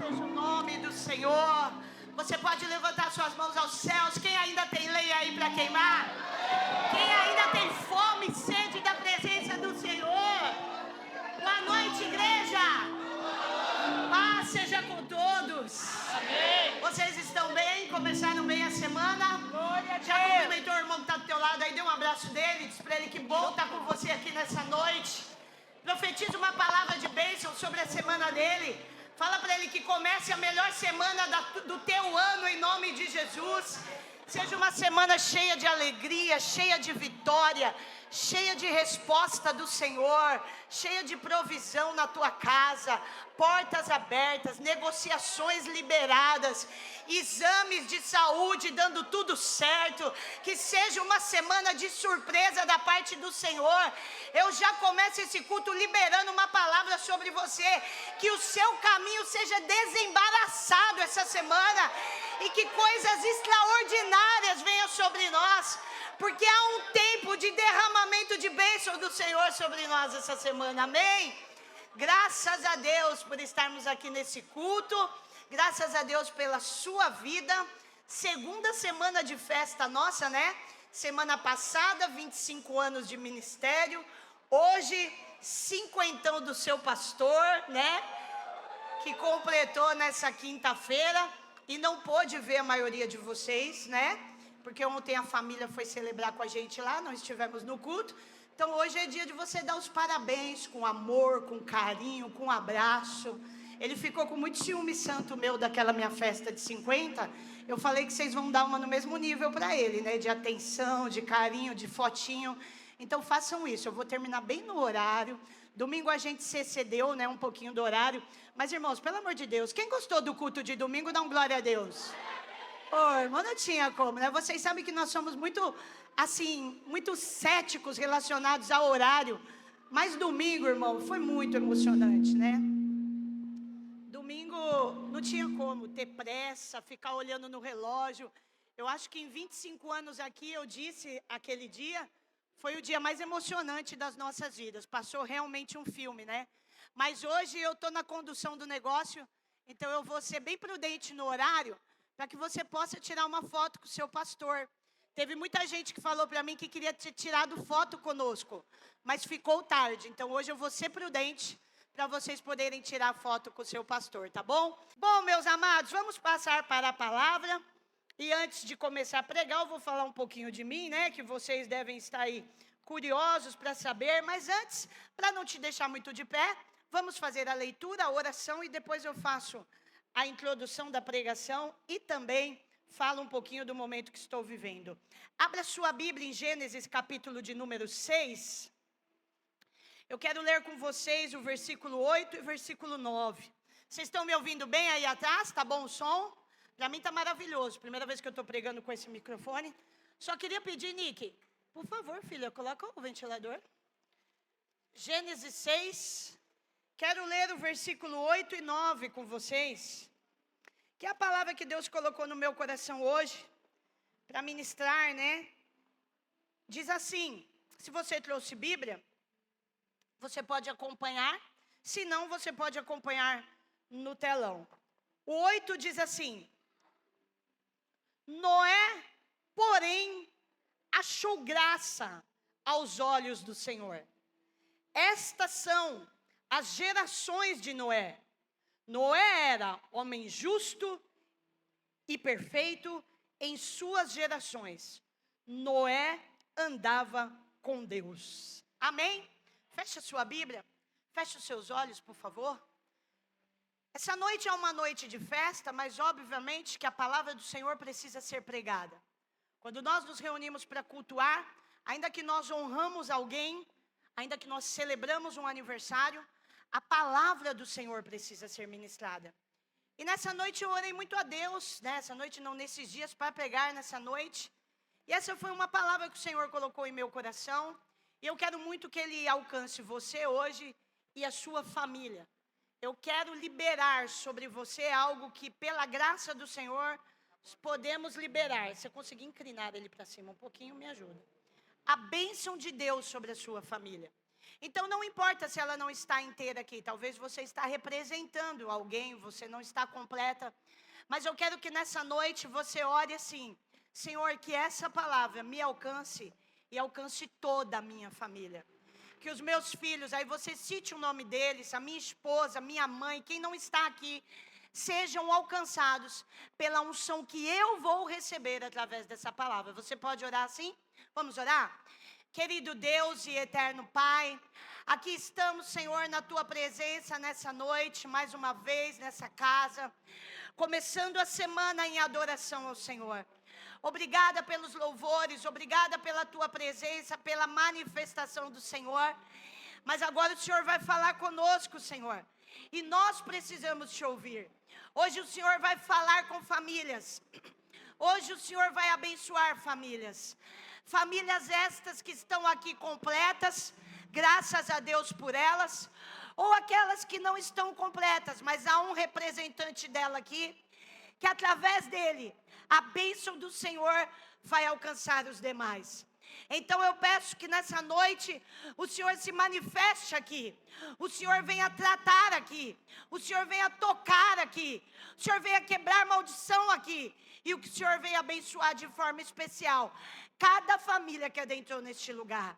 seja o nome do Senhor. Você pode levantar suas mãos aos céus. Quem ainda tem lenha aí para queimar? Quem ainda tem fome e sede da presença do Senhor? Boa noite, igreja. Paz seja com todos. Amém. Vocês estão bem? Começaram bem a semana? Já cumprimentou o irmão que está do teu lado aí? Dê um abraço dele. Diz para ele que bom estar com você aqui nessa noite. Profetiza uma palavra de bênção sobre a semana dele. Fala para ele que comece a melhor semana do teu ano em nome de Jesus. Seja uma semana cheia de alegria, cheia de vitória, cheia de resposta do Senhor, cheia de provisão na tua casa, portas abertas, negociações liberadas, exames de saúde dando tudo certo. Que seja uma semana de surpresa da parte do Senhor. Eu já começo esse culto liberando uma palavra sobre você, que o seu caminho seja desembaraçado essa semana e que coisas extraordinárias venham sobre nós, porque há um tempo de derramamento de bênção do Senhor sobre nós essa semana, amém? Graças a Deus por estarmos aqui nesse culto, graças a Deus pela sua vida. Segunda semana de festa nossa, né? Semana passada, 25 anos de ministério, hoje, cinquentão do seu pastor, né? Que completou nessa quinta-feira e não pôde ver a maioria de vocês, né? Porque ontem a família foi celebrar com a gente lá, nós estivemos no culto. Então hoje é dia de você dar os parabéns com amor, com carinho, com abraço. Ele ficou com muito ciúme santo meu daquela minha festa de 50. Eu falei que vocês vão dar uma no mesmo nível para ele, né? De atenção, de carinho, de fotinho. Então façam isso, eu vou terminar bem no horário. Domingo a gente se excedeu, né? Um pouquinho do horário. Mas irmãos, pelo amor de Deus, quem gostou do culto de domingo, dá um glória a Deus. Ô, irmão, não tinha como, né? Vocês sabem que nós somos muito, assim, muito céticos relacionados ao horário. Mas domingo, irmão, foi muito emocionante, né? Domingo não tinha como ter pressa, ficar olhando no relógio. Eu acho que em 25 anos aqui, eu disse aquele dia, foi o dia mais emocionante das nossas vidas. Passou realmente um filme, né? Mas hoje eu estou na condução do negócio, então eu vou ser bem prudente no horário, para que você possa tirar uma foto com o seu pastor. Teve muita gente que falou para mim que queria ter tirado foto conosco, mas ficou tarde. Então hoje eu vou ser prudente para vocês poderem tirar foto com o seu pastor, tá bom? Bom, meus amados, vamos passar para a palavra. E antes de começar a pregar, eu vou falar um pouquinho de mim, né? Que vocês devem estar aí curiosos para saber. Mas antes, para não te deixar muito de pé, vamos fazer a leitura, a oração e depois eu faço a introdução da pregação e também falo um pouquinho do momento que estou vivendo. Abra sua Bíblia em Gênesis, capítulo de número 6. Eu quero ler com vocês o versículo 8 e o versículo 9. Vocês estão me ouvindo bem aí atrás? Tá bom o som? Para mim tá maravilhoso. Primeira vez que eu estou pregando com esse microfone. Só queria pedir, Nick, por favor, filha, coloca o ventilador. Gênesis 6. Quero ler o versículo 8 e 9 com vocês, que é a palavra que Deus colocou no meu coração hoje, para ministrar, né? Diz assim, se você trouxe Bíblia, você pode acompanhar, se não, você pode acompanhar no telão. O 8 diz assim, Noé, porém, achou graça aos olhos do Senhor. Estas são as gerações de Noé. Noé era homem justo e perfeito em suas gerações. Noé andava com Deus. Amém? Feche a sua Bíblia. Feche os seus olhos, por favor. Essa noite é uma noite de festa, mas obviamente que a palavra do Senhor precisa ser pregada. Quando nós nos reunimos para cultuar, ainda que nós honramos alguém, ainda que nós celebramos um aniversário, a palavra do Senhor precisa ser ministrada. E nessa noite eu orei muito a Deus, né? Essa noite não, nesses dias, para pregar nessa noite. E essa foi uma palavra que o Senhor colocou em meu coração. E eu quero muito que Ele alcance você hoje e a sua família. Eu quero liberar sobre você algo que, pela graça do Senhor, podemos liberar. Se eu conseguir inclinar ele para cima um pouquinho, me ajuda. A bênção de Deus sobre a sua família. Então não importa se ela não está inteira aqui, talvez você está representando alguém, você não está completa, mas eu quero que nessa noite você ore assim: Senhor, que essa palavra me alcance e alcance toda a minha família. Que os meus filhos, aí você cite o nome deles, a minha esposa, a minha mãe, quem não está aqui, sejam alcançados pela unção que eu vou receber através dessa palavra. Você pode orar assim? Vamos orar? Querido Deus e eterno Pai, aqui estamos, Senhor, na Tua presença nessa noite, mais uma vez nessa casa, começando a semana em adoração ao Senhor. Obrigada pelos louvores, obrigada pela Tua presença, pela manifestação do Senhor. Mas agora o Senhor vai falar conosco, Senhor, e nós precisamos te ouvir. Hoje o Senhor vai falar com famílias. Hoje o Senhor vai abençoar famílias. Famílias estas que estão aqui completas, graças a Deus por elas, ou aquelas que não estão completas, mas há um representante dela aqui, que através dele, a bênção do Senhor vai alcançar os demais. Então eu peço que nessa noite o Senhor se manifeste aqui, o Senhor venha tratar aqui, o Senhor venha tocar aqui, o Senhor venha quebrar maldição aqui, e o que o Senhor venha abençoar de forma especial cada família que adentrou neste lugar.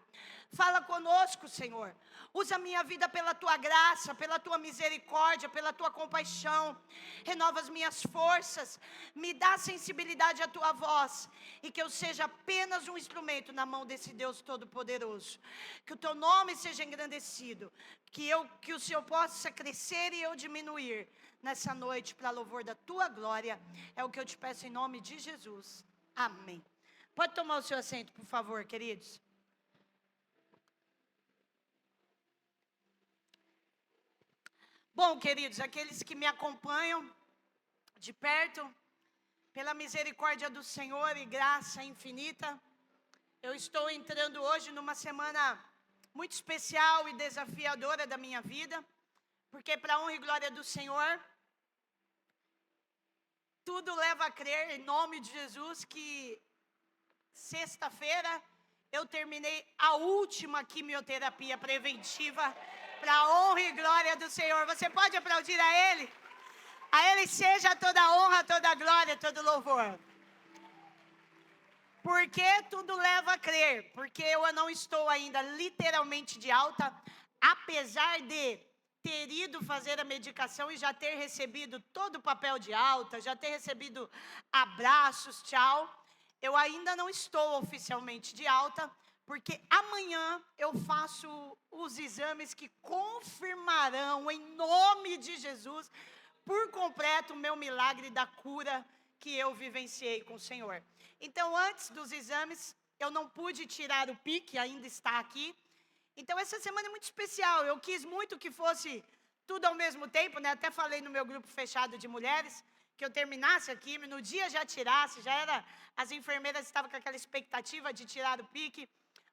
Fala conosco, Senhor. Usa minha vida pela Tua graça, pela Tua misericórdia, pela Tua compaixão. Renova as minhas forças. Me dá sensibilidade à Tua voz. E que eu seja apenas um instrumento na mão desse Deus Todo-Poderoso. Que o Teu nome seja engrandecido. Que o Senhor possa crescer e eu diminuir nessa noite para louvor da Tua glória. É o que eu te peço em nome de Jesus. Amém. Pode tomar o seu assento, por favor, queridos. Bom, queridos, aqueles que me acompanham de perto, pela misericórdia do Senhor e graça infinita, eu estou entrando hoje numa semana muito especial e desafiadora da minha vida, porque para a honra e glória do Senhor, tudo leva a crer, em nome de Jesus, que sexta-feira eu terminei a última quimioterapia preventiva, para a honra e glória do Senhor. Você pode aplaudir a Ele? A Ele seja toda a honra, toda a glória, todo louvor. Porque tudo leva a crer, porque eu não estou ainda literalmente de alta, apesar de ter ido fazer a medicação e já ter recebido todo o papel de alta, já ter recebido abraços, tchau. Eu ainda não estou oficialmente de alta, porque amanhã eu faço os exames que confirmarão, em nome de Jesus, por completo, o meu milagre da cura que eu vivenciei com o Senhor. Então, antes dos exames, eu não pude tirar o pique, ainda está aqui. Então, essa semana é muito especial. Eu quis muito que fosse tudo ao mesmo tempo, né? Até falei no meu grupo fechado de mulheres, que eu terminasse aqui, no dia já tirasse, já era, as enfermeiras estavam com aquela expectativa de tirar o pique,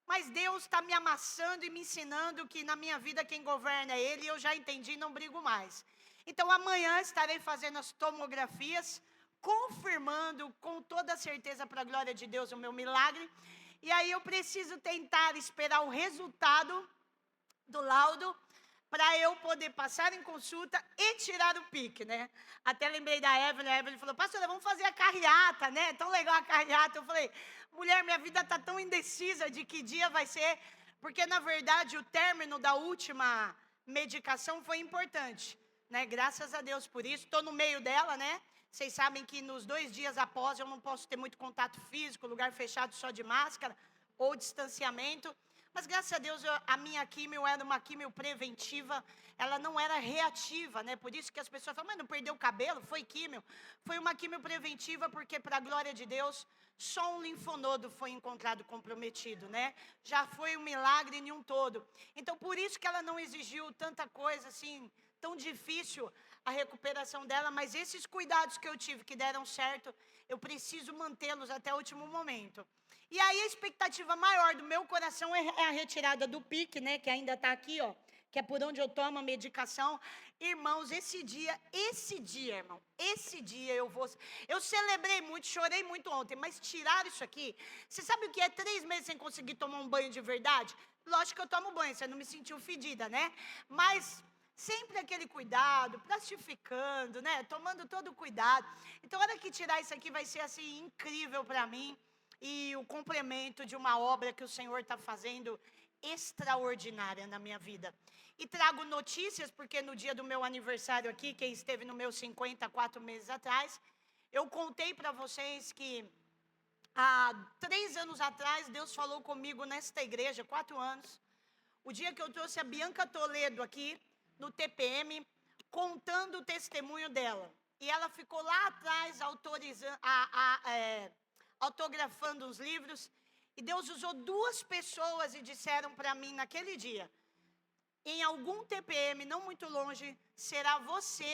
mas Deus está me amassando e me ensinando que na minha vida quem governa é Ele, e eu já entendi e não brigo mais. Então amanhã estarei fazendo as tomografias, confirmando com toda certeza para a glória de Deus o meu milagre, e aí eu preciso tentar esperar o resultado do laudo, para eu poder passar em consulta e tirar o pique, né? Até lembrei da Evelyn, a Evelyn falou: pastora, vamos fazer a carreata, né? Tão legal a carreata. Eu falei: mulher, minha vida está tão indecisa de que dia vai ser, porque na verdade o término da última medicação foi importante, né? Graças a Deus por isso, estou no meio dela, né? Vocês sabem que nos 2 dias após eu não posso ter muito contato físico, lugar fechado só de máscara ou distanciamento. Mas graças a Deus a minha químio era uma químio preventiva, ela não era reativa, né? Por isso que as pessoas falam: mas não perdeu o cabelo? Foi químio. Foi uma químio preventiva, porque para a glória de Deus, só um linfonodo foi encontrado comprometido, né? Já foi um milagre em um todo. Então por isso que ela não exigiu tanta coisa assim, tão difícil a recuperação dela, mas esses cuidados que eu tive que deram certo, eu preciso mantê-los até o último momento. E aí a expectativa maior do meu coração é a retirada do pique, né, que ainda está aqui, ó, que é por onde eu tomo a medicação. Irmãos, esse dia, irmão, esse dia eu celebrei muito, chorei muito ontem, mas tirar isso aqui, você sabe o que é 3 meses sem conseguir tomar um banho de verdade? Lógico que eu tomo banho, você não me sentiu fedida, né? Mas sempre aquele cuidado, plastificando, né? Tomando todo o cuidado. Então, a hora que tirar isso aqui vai ser assim incrível para mim. E o complemento de uma obra que o Senhor está fazendo extraordinária na minha vida. E trago notícias, porque no dia do meu aniversário aqui, quem esteve no meu 54 meses atrás, eu contei para vocês que há 3 anos atrás, Deus falou comigo nesta igreja, 4 anos. O dia que eu trouxe a Bianca Toledo aqui, no TPM, contando o testemunho dela. E ela ficou lá atrás autografando os livros. E Deus usou 2 pessoas e disseram para mim naquele dia: em algum TPM, não muito longe, será você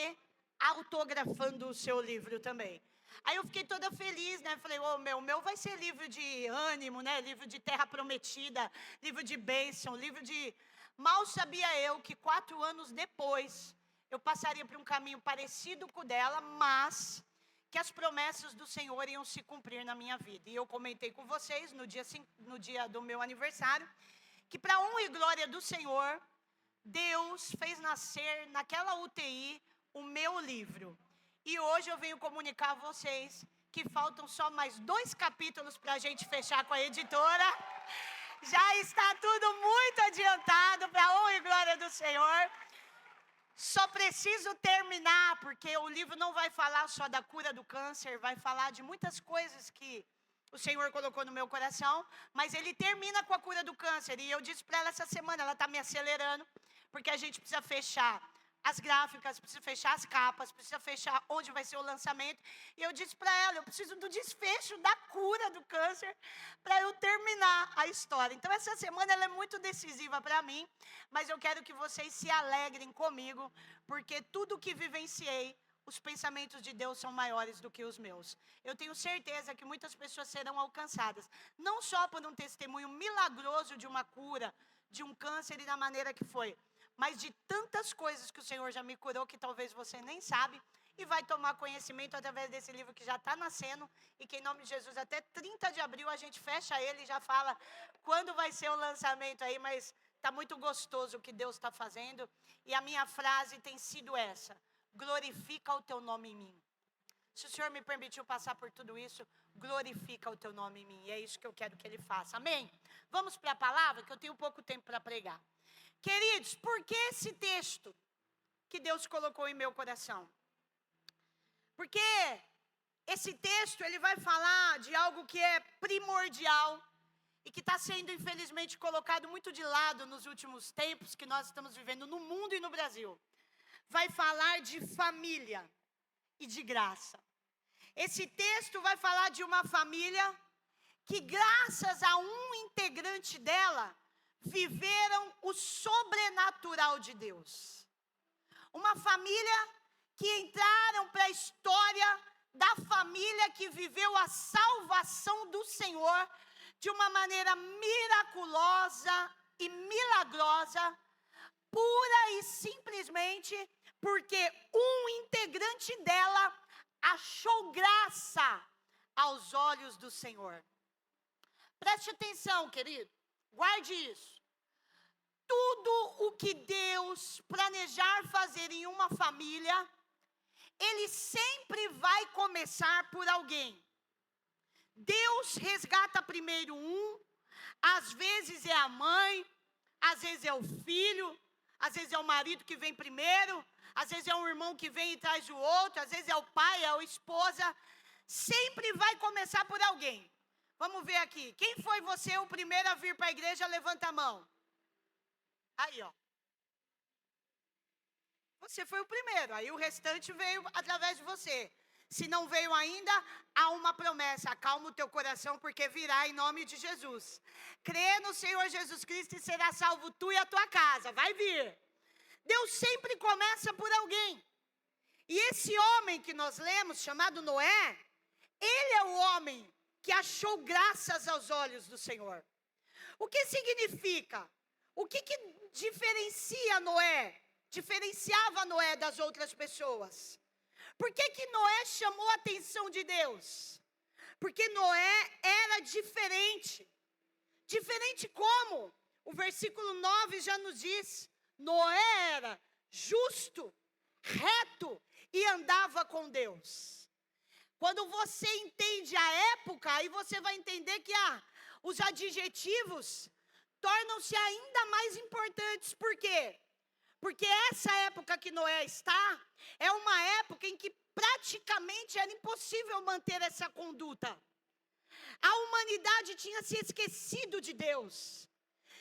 autografando o seu livro também. Aí eu fiquei toda feliz, né? Falei, o meu vai ser livro de ânimo, né? Livro de terra prometida, livro de bênção, livro de... Mal sabia eu que 4 anos depois, eu passaria por um caminho parecido com o dela, mas que as promessas do Senhor iam se cumprir na minha vida. E eu comentei com vocês, no dia do meu aniversário, que para honra e glória do Senhor, Deus fez nascer naquela UTI o meu livro. E hoje eu venho comunicar a vocês que faltam só mais 2 capítulos para a gente fechar com a editora. Já está tudo muito adiantado, para a honra e glória do Senhor. Só preciso terminar, porque o livro não vai falar só da cura do câncer, vai falar de muitas coisas que o Senhor colocou no meu coração, mas ele termina com a cura do câncer. E eu disse para ela essa semana, ela está me acelerando, porque a gente precisa fechar as gráficas, precisa fechar as capas, precisa fechar onde vai ser o lançamento. E eu disse para ela, eu preciso do desfecho da cura do câncer para eu terminar a história. Então essa semana ela é muito decisiva para mim, mas eu quero que vocês se alegrem comigo, porque tudo que vivenciei, os pensamentos de Deus são maiores do que os meus. Eu tenho certeza que muitas pessoas serão alcançadas, não só por um testemunho milagroso de uma cura, de um câncer e da maneira que foi, mas de tantas coisas que o Senhor já me curou que talvez você nem sabe, e vai tomar conhecimento através desse livro que já está nascendo, e que em nome de Jesus até 30 de abril a gente fecha ele e já fala quando vai ser o lançamento aí, mas está muito gostoso o que Deus está fazendo. E a minha frase tem sido essa: glorifica o teu nome em mim. Se o Senhor me permitiu passar por tudo isso, glorifica o teu nome em mim. E é isso que eu quero que Ele faça. Amém? Vamos para a palavra, que eu tenho pouco tempo para pregar. Queridos, por que esse texto que Deus colocou em meu coração? Porque esse texto, ele vai falar de algo que é primordial e que está sendo, infelizmente, colocado muito de lado nos últimos tempos que nós estamos vivendo no mundo e no Brasil. Vai falar de família e de graça. Esse texto vai falar de uma família que, graças a um integrante dela, viveram o sobrenatural de Deus. Uma família que entraram para a história da família que viveu a salvação do Senhor de uma maneira miraculosa e milagrosa, pura e simplesmente porque um integrante dela achou graça aos olhos do Senhor. Preste atenção, querido. Guarde isso. Tudo o que Deus planejar fazer em uma família, Ele sempre vai começar por alguém. Deus resgata primeiro às vezes é a mãe, às vezes é o filho, às vezes é o marido que vem primeiro, às vezes é um irmão que vem e traz o outro, às vezes é o pai, é a esposa. Sempre vai começar por alguém. Vamos ver aqui. Quem foi você o primeiro a vir para a igreja? Levanta a mão. Aí, ó. Você foi o primeiro. Aí o restante veio através de você. Se não veio ainda, há uma promessa: acalma o teu coração, porque virá em nome de Jesus. Crê no Senhor Jesus Cristo e será salvo tu e a tua casa. Vai vir. Deus sempre começa por alguém. E esse homem que nós lemos, chamado Noé, ele é o homem que achou graças aos olhos do Senhor. O que significa? O que diferenciava Noé das outras pessoas? Por que Noé chamou a atenção de Deus? Porque Noé era diferente. Diferente como? o versículo 9 já nos diz: Noé era justo, reto e andava com Deus. Quando você entende a época, aí você vai entender que os adjetivos tornam-se ainda mais importantes. Por quê? Porque essa época que Noé está, é uma época em que praticamente era impossível manter essa conduta. A humanidade tinha se esquecido de Deus.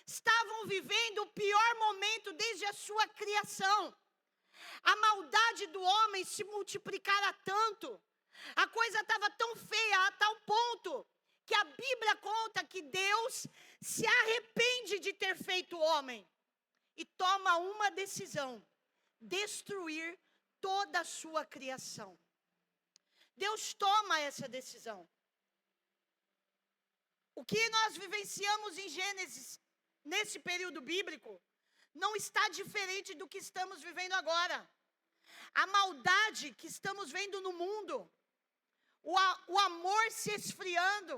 Estavam vivendo o pior momento desde a sua criação. A maldade do homem se multiplicara tanto. A coisa estava tão feia a tal ponto que a Bíblia conta que Deus se arrepende de ter feito o homem e toma uma decisão: destruir toda a sua criação. Deus toma essa decisão. O que nós vivenciamos em Gênesis, nesse período bíblico, não está diferente do que estamos vivendo agora. A maldade que estamos vendo no mundo, o amor se esfriando,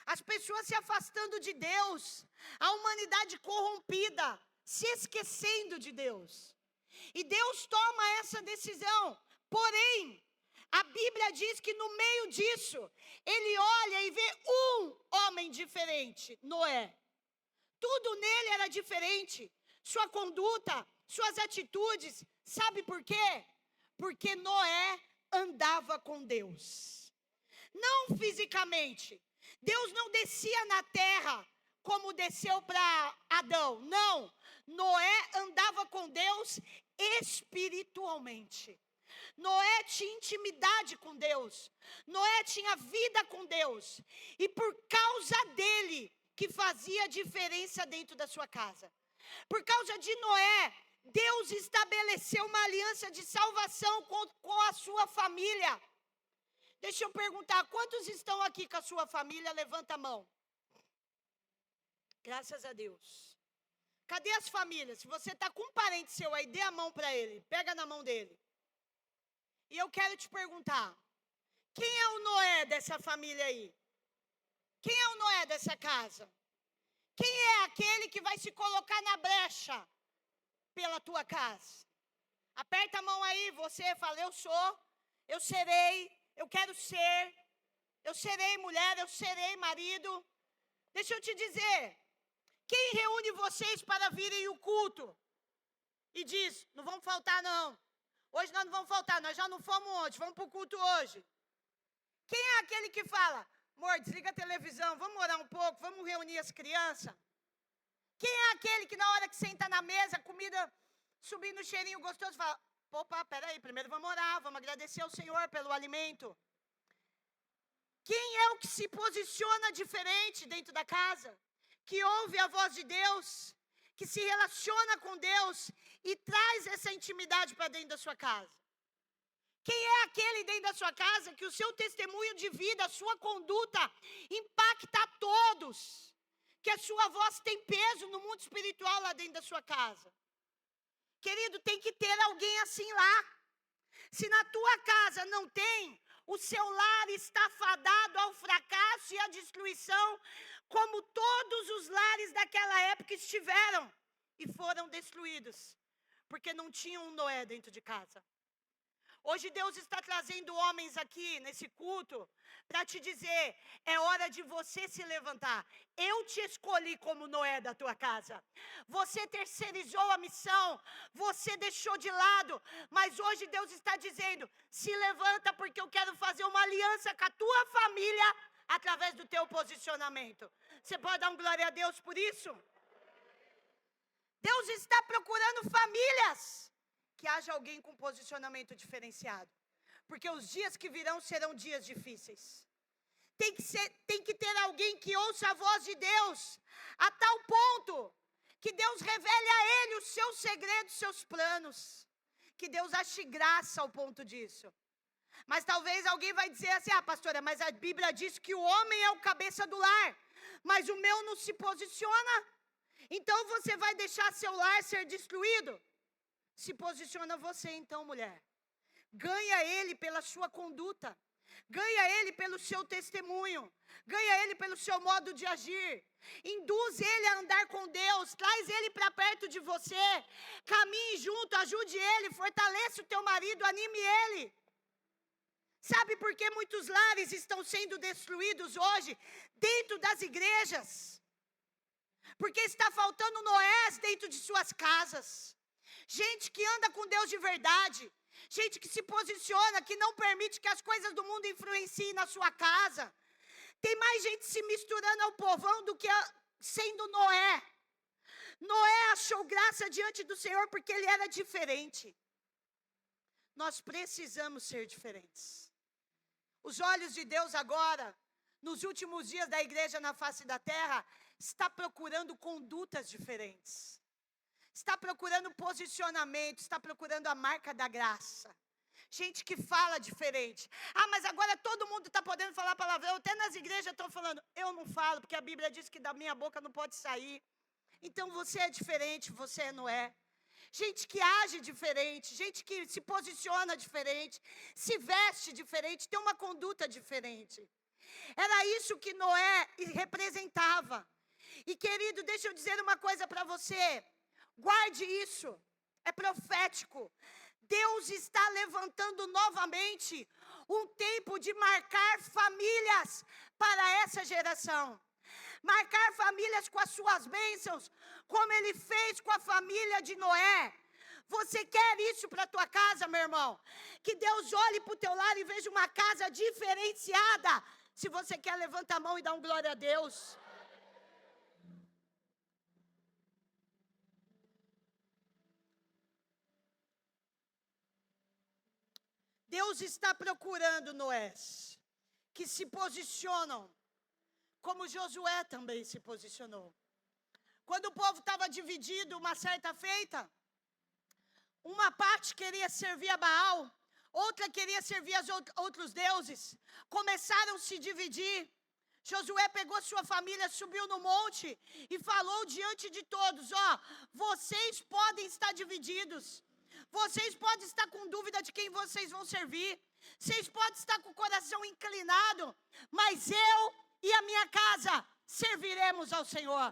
as pessoas se afastando de Deus, a humanidade corrompida, se esquecendo de Deus. E Deus toma essa decisão. Porém, a Bíblia diz que no meio disso, Ele olha e vê um homem diferente, Noé. Tudo nele era diferente. Sua conduta, suas atitudes. Sabe por quê? Porque Noé andava com Deus. Não fisicamente. Deus não descia na terra como desceu para Adão. Não. Noé andava com Deus espiritualmente. Noé tinha intimidade com Deus. Noé tinha vida com Deus. E por causa dele, que fazia diferença dentro da sua casa. Por causa de Noé, Deus estabeleceu uma aliança de salvação com a sua família. Deixa eu perguntar, quantos estão aqui com a sua família? Levanta a mão. Graças a Deus. Cadê as famílias? Se você está com um parente seu aí, dê a mão para ele. Pega na mão dele. E eu quero te perguntar, quem é o Noé dessa família aí? Quem é o Noé dessa casa? Quem é aquele que vai se colocar na brecha pela tua casa? Aperta a mão aí, você fala: eu sou, eu serei, eu quero ser, eu serei mulher, eu serei marido. Deixa eu te dizer, quem reúne vocês para virem o culto e diz: não vamos faltar não, hoje nós não vamos faltar, nós já não fomos ontem, vamos para o culto hoje. Quem é aquele que fala: amor, desliga a televisão, vamos orar um pouco, vamos reunir as crianças? Quem é aquele que na hora que senta na mesa, comida subindo o cheirinho gostoso, fala: opa, peraí, primeiro vamos orar, vamos agradecer ao Senhor pelo alimento? Quem é o que se posiciona diferente dentro da casa? Que ouve a voz de Deus, que se relaciona com Deus e traz essa intimidade para dentro da sua casa? Quem é aquele dentro da sua casa que o seu testemunho de vida, a sua conduta impacta a todos? Que a sua voz tem peso no mundo espiritual lá dentro da sua casa? Querido, tem que ter alguém assim lá. Se na tua casa não tem, o seu lar está fadado ao fracasso e à destruição, como todos os lares daquela época estiveram e foram destruídos, porque não tinham um Noé dentro de casa. Hoje Deus está trazendo homens aqui nesse culto para te dizer: é hora de você se levantar. Eu te escolhi como Noé da tua casa. Você terceirizou a missão, você deixou de lado, mas hoje Deus está dizendo: se levanta, porque eu quero fazer uma aliança com a tua família através do teu posicionamento. Você pode dar um glória a Deus por isso? Deus está procurando famílias que haja alguém com posicionamento diferenciado, porque os dias que virão serão dias difíceis. Tem que ter alguém que ouça a voz de Deus, a tal ponto que Deus revele a ele os seus segredos, seus planos, que Deus ache graça ao ponto disso. Mas talvez alguém vai dizer assim: pastora, mas a Bíblia diz que o homem é o cabeça do lar, mas o meu não se posiciona. Então você vai deixar seu lar ser destruído? Se posiciona você então, mulher. Ganha ele pela sua conduta. Ganha ele pelo seu testemunho. Ganha ele pelo seu modo de agir. Induz ele a andar com Deus. Traz ele para perto de você. Caminhe junto, ajude ele, fortaleça o teu marido, anime ele. Sabe por que muitos lares estão sendo destruídos hoje dentro das igrejas? Porque está faltando Noés dentro de suas casas. Gente que anda com Deus de verdade. Gente que se posiciona, que não permite que as coisas do mundo influenciem na sua casa. Tem mais gente se misturando ao povão do que sendo Noé. Noé achou graça diante do Senhor porque ele era diferente. Nós precisamos ser diferentes. Os olhos de Deus agora, nos últimos dias da igreja na face da terra, está procurando condutas diferentes. Está procurando posicionamento, está procurando a marca da graça. Gente que fala diferente. Ah, mas agora todo mundo está podendo falar palavrão. Até nas igrejas estão falando. Eu não falo, porque a Bíblia diz que da minha boca não pode sair. Então você é diferente, você não é. Gente que age diferente, gente que se posiciona diferente, se veste diferente, tem uma conduta diferente. Era isso que Noé representava. E querido, deixa eu dizer uma coisa para você. Guarde isso, é profético. Deus está levantando novamente um tempo de marcar famílias para essa geração. Marcar famílias com as suas bênçãos, como Ele fez com a família de Noé. Você quer isso para a tua casa, meu irmão? Que Deus olhe para o teu lar e veja uma casa diferenciada. Se você quer, levanta a mão e dá um glória a Deus. Deus está procurando Noés, que se posicionam, como Josué também se posicionou. Quando o povo estava dividido, uma certa feita, uma parte queria servir a Baal, outra queria servir aos outros deuses. Começaram a se dividir. Josué pegou sua família, subiu no monte e falou diante de todos, vocês podem estar divididos. Vocês podem estar com dúvida de quem vocês vão servir. Vocês podem estar com o coração inclinado. Mas eu e a minha casa serviremos ao Senhor.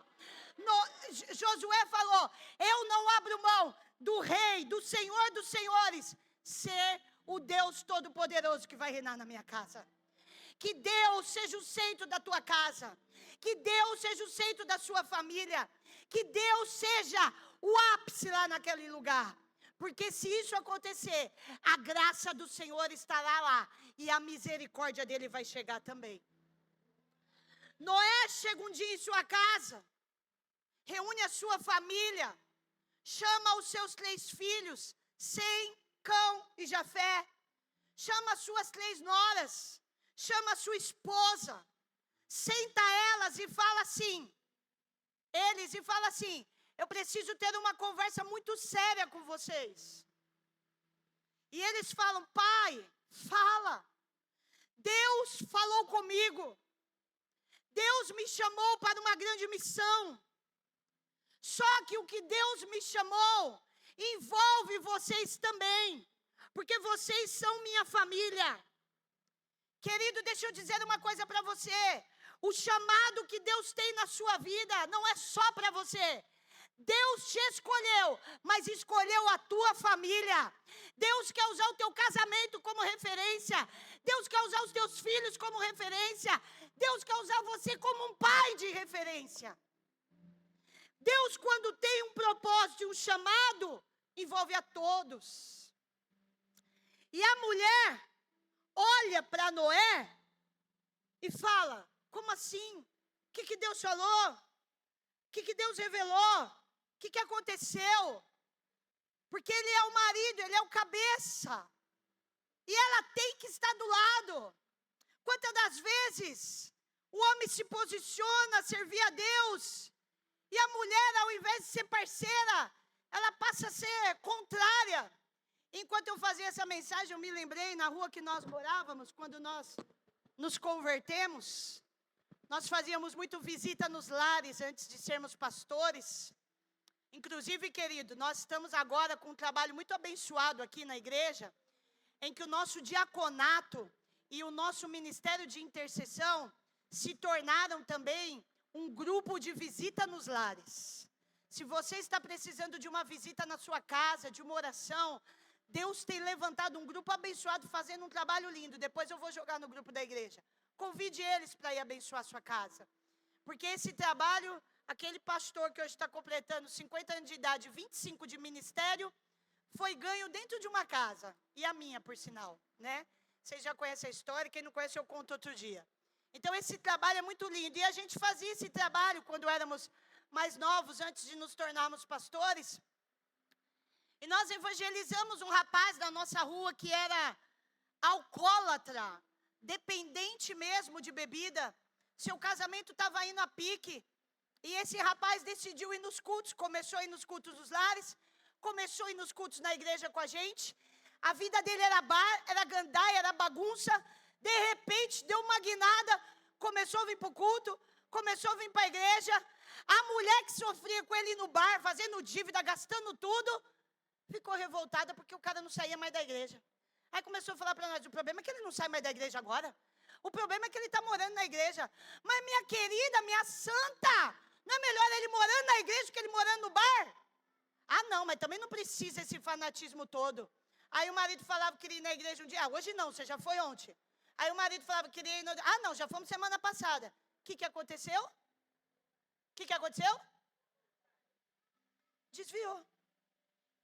Josué falou, eu não abro mão do rei, do Senhor dos senhores, ser o Deus Todo-Poderoso que vai reinar na minha casa. Que Deus seja o centro da tua casa. Que Deus seja o centro da sua família. Que Deus seja o ápice lá naquele lugar. Porque se isso acontecer, a graça do Senhor estará lá. E a misericórdia dele vai chegar também. Noé chega um dia em sua casa. Reúne a sua família. Chama os seus 3 filhos. Sem, Cão e Jafé. Chama as suas 3 noras. Chama a sua esposa. Senta elas e fala assim. Eu preciso ter uma conversa muito séria com vocês. E eles falam, pai, fala. Deus falou comigo. Deus me chamou para uma grande missão. Só que o que Deus me chamou envolve vocês também. Porque vocês são minha família. Querido, deixa eu dizer uma coisa para você. O chamado que Deus tem na sua vida não é só para você. Deus te escolheu, mas escolheu a tua família. Deus quer usar o teu casamento como referência. Deus quer usar os teus filhos como referência. Deus quer usar você como um pai de referência. Deus, quando tem um propósito e um chamado, envolve a todos. E a mulher olha para Noé e fala, como assim? O que Deus falou? O que Deus revelou? O que aconteceu? Porque ele é o marido, ele é o cabeça. E ela tem que estar do lado. Quantas das vezes o homem se posiciona a servir a Deus, e a mulher, ao invés de ser parceira, ela passa a ser contrária. Enquanto eu fazia essa mensagem, eu me lembrei na rua que nós morávamos, quando nós nos convertemos. Nós fazíamos muito visita nos lares antes de sermos pastores. Inclusive, querido, nós estamos agora com um trabalho muito abençoado aqui na igreja, em que o nosso diaconato e o nosso ministério de intercessão se tornaram também um grupo de visita nos lares. Se você está precisando de uma visita na sua casa, de uma oração, Deus tem levantado um grupo abençoado fazendo um trabalho lindo. Depois eu vou jogar no grupo da igreja. Convide eles para ir abençoar a sua casa. Porque esse trabalho, aquele pastor que hoje está completando 50 anos de idade, 25 de ministério, foi ganho dentro de uma casa. E a minha, por sinal, né? Vocês já conhecem a história, quem não conhece eu conto outro dia. Então esse trabalho é muito lindo. E a gente fazia esse trabalho quando éramos mais novos, antes de nos tornarmos pastores. E nós evangelizamos um rapaz da nossa rua que era alcoólatra, dependente mesmo de bebida. Seu casamento estava indo a pique. E esse rapaz decidiu ir nos cultos, começou a ir nos cultos dos lares, começou a ir nos cultos na igreja com a gente. A vida dele era bar, era gandaia, era bagunça. De repente, deu uma guinada, começou a vir para o culto, começou a vir para a igreja. A mulher que sofria com ele no bar, fazendo dívida, gastando tudo, ficou revoltada porque o cara não saía mais da igreja. Aí começou a falar para nós, o problema é que ele não sai mais da igreja agora. O problema é que ele está morando na igreja. Mas minha querida, minha santa, não é melhor ele morando na igreja do que ele morando no bar? Ah, não, mas também não precisa esse fanatismo todo. Aí o marido falava que queria ir na igreja um dia. Ah, hoje não, você já foi ontem. Aí o marido falava que queria ir no... Ah, não, já fomos semana passada. O que aconteceu? O que aconteceu? Desviou.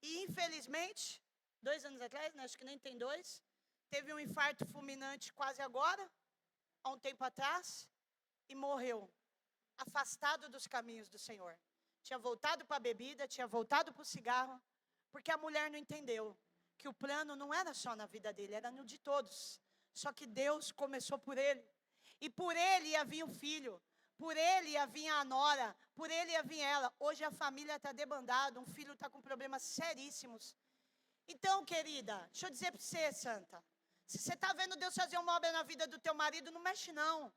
E infelizmente, 2 anos atrás, né, acho que nem tem 2, teve um infarto fulminante quase agora, há um tempo atrás, e morreu, afastado dos caminhos do Senhor. Tinha voltado para a bebida, tinha voltado para o cigarro, porque a mulher não entendeu que o plano não era só na vida dele, era no de todos. Só que Deus começou por ele, e por ele ia vir o filho, por ele ia vir a nora, por ele ia vir ela. Hoje a família está debandada, um filho está com problemas seríssimos. Então, querida, deixa eu dizer para você, santa, se você está vendo Deus fazer uma obra na vida do teu marido, não mexe não.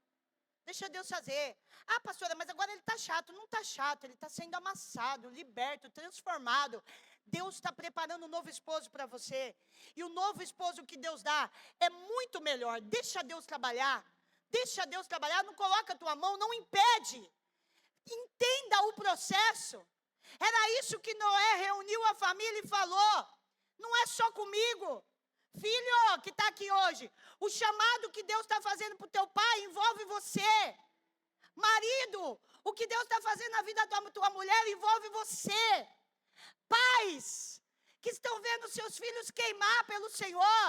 Deixa Deus fazer. Ah, pastora, mas agora ele está chato. Não está chato, ele está sendo amassado, liberto, transformado. Deus está preparando um novo esposo para você. E o novo esposo que Deus dá é muito melhor. Deixa Deus trabalhar. Deixa Deus trabalhar, não coloca a tua mão, não impede. Entenda o processo. Era isso que Noé reuniu a família e falou. Não é só comigo. Filho que está aqui hoje, o chamado que Deus está fazendo para o teu pai envolve você. Marido, o que Deus está fazendo na vida da tua mulher envolve você. Pais que estão vendo seus filhos queimar pelo Senhor,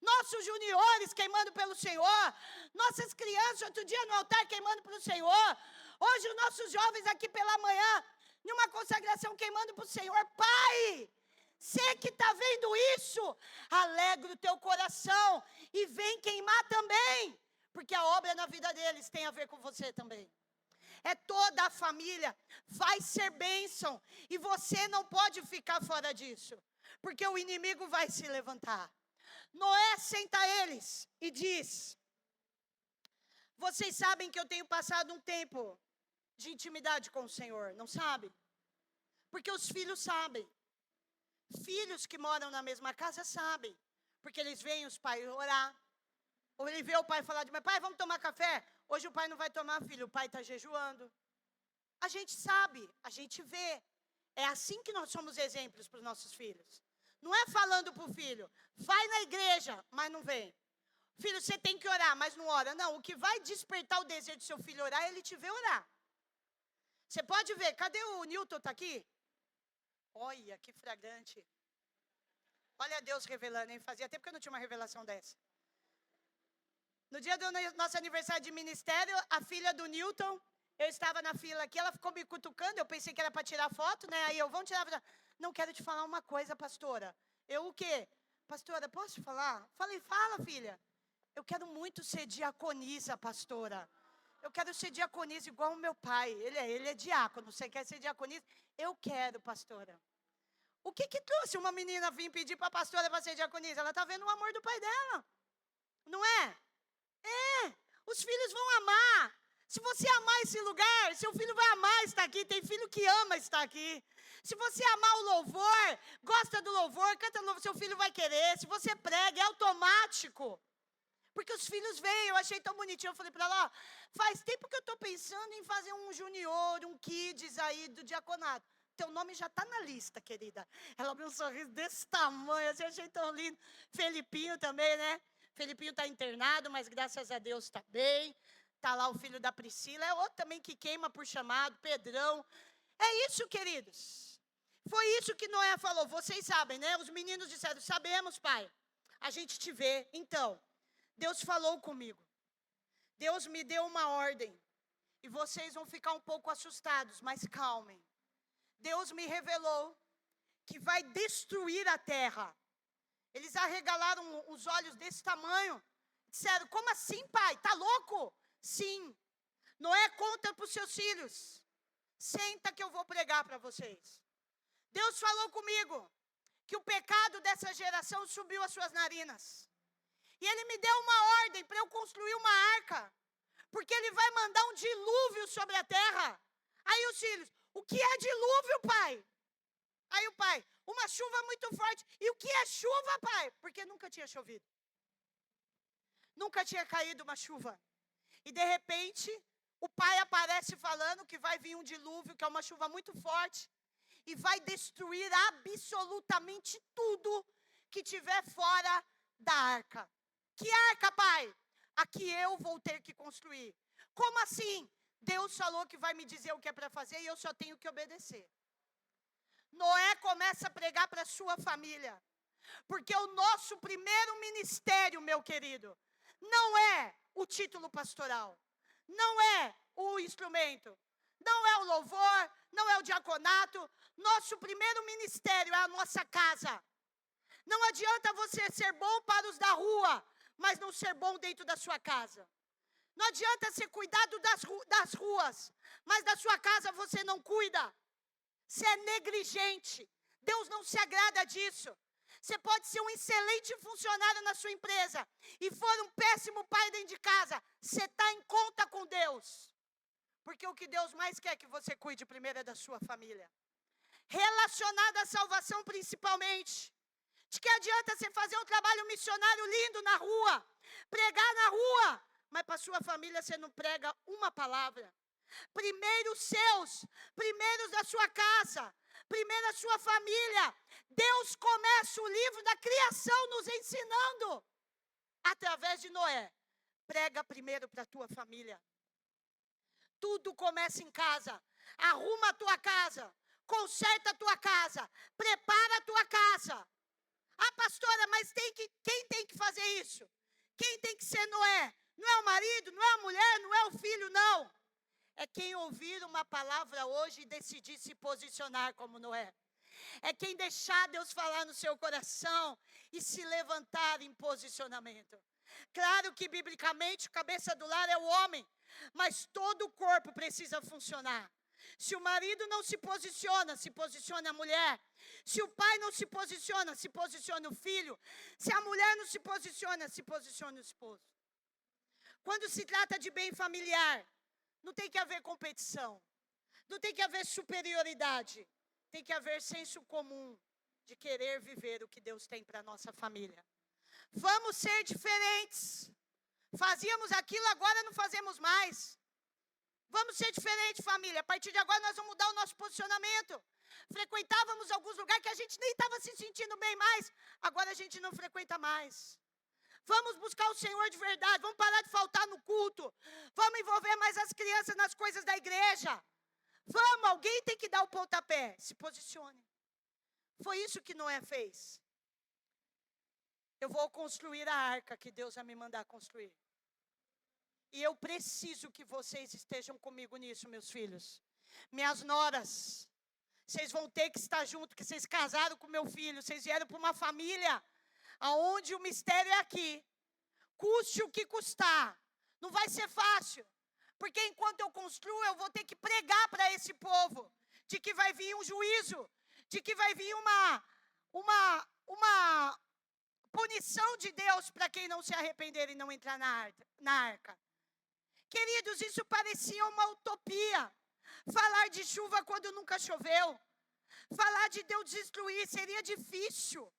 nossos juniores queimando pelo Senhor, nossas crianças outro dia no altar queimando pelo Senhor, hoje os nossos jovens aqui pela manhã, numa consagração queimando para o Senhor. Pai, você que está vendo isso, alegra o teu coração e vem queimar também, porque a obra na vida deles tem a ver com você também. É toda a família, vai ser bênção, e você não pode ficar fora disso, porque o inimigo vai se levantar. Noé senta eles e diz: vocês sabem que eu tenho passado um tempo de intimidade com o Senhor, não sabe? Porque os filhos sabem. Filhos que moram na mesma casa sabem, porque eles veem os pais orar, ou ele vê o pai falar de pai, vamos tomar café? Hoje o pai não vai tomar, filho, o pai está jejuando. A gente sabe, a gente vê. É assim que nós somos exemplos para os nossos filhos. Não é falando para o filho, vai na igreja, mas não vem. Filho, você tem que orar, mas não ora. Não, o que vai despertar o desejo do seu filho orar é ele te ver orar. Você pode ver, cadê o Newton, está aqui? Olha, que flagrante. Olha Deus revelando, hein? Fazia tempo que eu não tinha uma revelação dessa. No dia do nosso aniversário de ministério, a filha do Newton, eu estava na fila aqui, ela ficou me cutucando, eu pensei que era para tirar foto, né? Aí eu, vamos tirar foto. Não, quero te falar uma coisa, pastora. Eu o quê? Pastora, posso falar? Falei, fala, filha. Eu quero muito ser diaconisa, pastora. Eu quero ser diaconisa igual o meu pai. Ele é diácono, você quer ser diaconisa? Eu quero, pastora. O que trouxe uma menina vir pedir para a pastora para ser diaconisa? Ela está vendo o amor do pai dela. Não é? É, os filhos vão amar. Se você amar esse lugar, seu filho vai amar estar aqui. Tem filho que ama estar aqui. Se você amar o louvor, gosta do louvor, canta louvor, seu filho vai querer. Se você prega, é automático. Porque os filhos veio, eu achei tão bonitinho. Eu falei para ela, ó, faz tempo que eu estou pensando em fazer um junior, um kids aí do diaconato. Teu nome já está na lista, querida. Ela abriu um sorriso desse tamanho, assim, eu achei tão lindo. Felipinho também, né? Felipinho está internado, mas graças a Deus está bem. Está lá o filho da Priscila, é outro também que queima por chamado, Pedrão. É isso, queridos. Foi isso que Noé falou, vocês sabem, né? Os meninos disseram, sabemos, pai. A gente te vê. Então, Deus falou comigo. Deus me deu uma ordem. E vocês vão ficar um pouco assustados, mas calmem. Deus me revelou que vai destruir a terra. Eles arregalaram os olhos desse tamanho. Disseram, como assim, pai? Tá louco? Sim. Noé, conta para os seus filhos. Senta que eu vou pregar para vocês. Deus falou comigo que o pecado dessa geração subiu às suas narinas. E Ele me deu uma ordem para eu construir uma arca. Porque Ele vai mandar um dilúvio sobre a terra. Aí os filhos, o que é dilúvio, pai? Aí o pai, uma chuva muito forte. E o que é chuva, pai? Porque nunca tinha chovido. Nunca tinha caído uma chuva. E de repente, o pai aparece falando que vai vir um dilúvio, que é uma chuva muito forte. E vai destruir absolutamente tudo que tiver fora da arca. Que arca, pai? A que eu vou ter que construir. Como assim? Deus falou que vai me dizer o que é para fazer e eu só tenho que obedecer. Noé começa a pregar para a sua família. Porque o nosso primeiro ministério, meu querido, não é o título pastoral. Não é o instrumento. Não é o louvor, não é o diaconato. Nosso primeiro ministério é a nossa casa. Não adianta você ser bom para os da rua, mas não ser bom dentro da sua casa. Não adianta ser cuidado das ruas, mas da sua casa você não cuida. Você é negligente. Deus não se agrada disso. Você pode ser um excelente funcionário na sua empresa e for um péssimo pai dentro de casa. Você está em conta com Deus. Porque o que Deus mais quer que você cuide primeiro é da sua família. Relacionada à salvação principalmente. De que adianta você fazer um trabalho missionário lindo na rua, pregar na rua, mas para sua família você não prega uma palavra. Primeiro os seus, primeiro da sua casa, primeiro a sua família. Deus começa o livro da criação nos ensinando, através de Noé. Prega primeiro para a tua família. Tudo começa em casa. Arruma a tua casa, conserta a tua casa, prepara a tua casa. Ah, pastora, mas quem tem que fazer isso? Quem tem que ser Noé? Não é o marido, não é a mulher, não é o filho, não. É quem ouvir uma palavra hoje e decidir se posicionar como Noé. É quem deixar Deus falar no seu coração e se levantar em posicionamento. Claro que, biblicamente, cabeça do lar é o homem, mas todo o corpo precisa funcionar. Se o marido não se posiciona a mulher. Se o pai não se posiciona o filho. Se a mulher não se posiciona o esposo. Quando se trata de bem familiar, não tem que haver competição. Não tem que haver superioridade. Tem que haver senso comum de querer viver o que Deus tem para a nossa família. Vamos ser diferentes. Fazíamos aquilo, agora não fazemos mais. Vamos ser diferentes, família. A partir de agora nós vamos mudar o nosso posicionamento. Frequentávamos alguns lugares que a gente nem estava se sentindo bem mais. Agora a gente não frequenta mais. Vamos buscar o Senhor de verdade. Vamos parar de faltar no culto. Vamos envolver mais as crianças nas coisas da igreja. Vamos, alguém tem que dar o pontapé. Se posicione. Foi isso que Noé fez. Eu vou construir a arca que Deus vai me mandar construir. E eu preciso que vocês estejam comigo nisso, meus filhos. Minhas noras, vocês vão ter que estar junto, porque vocês casaram com meu filho, vocês vieram para uma família onde o mistério é aqui. Custe o que custar. Não vai ser fácil. Porque enquanto eu construo, eu vou ter que pregar para esse povo de que vai vir um juízo, de que vai vir uma punição de Deus para quem não se arrepender e não entrar na arca. Queridos, isso parecia uma utopia. Falar de chuva quando nunca choveu. Falar de Deus destruir seria difícil.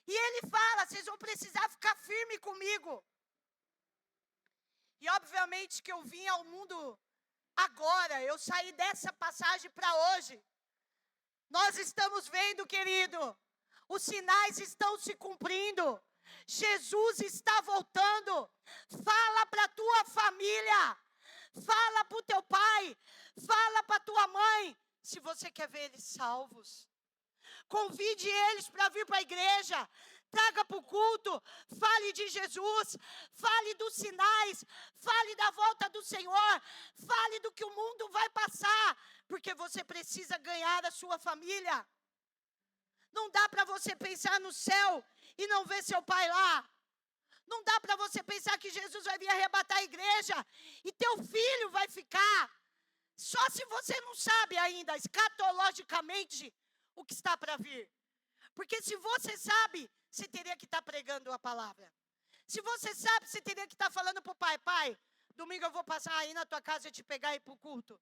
E ele fala, vocês vão precisar ficar firme comigo. E obviamente que eu vim ao mundo agora, eu saí dessa passagem para hoje. Nós estamos vendo, querido, os sinais estão se cumprindo. Jesus está voltando. Fala para a tua família. Fala para o teu pai. Fala para a tua mãe. Se você quer ver eles salvos, convide eles para vir para a igreja. Traga para o culto, fale de Jesus, fale dos sinais, fale da volta do Senhor, fale do que o mundo vai passar, porque você precisa ganhar a sua família. Não dá para você pensar no céu e não ver seu pai lá. Não dá para você pensar que Jesus vai vir arrebatar a igreja e teu filho vai ficar. Só se você não sabe ainda, escatologicamente, o que está para vir. Porque se você sabe, você teria que estar pregando a palavra. Se você sabe, você teria que estar falando para o pai: pai, domingo eu vou passar aí na tua casa e te pegar e ir para o culto.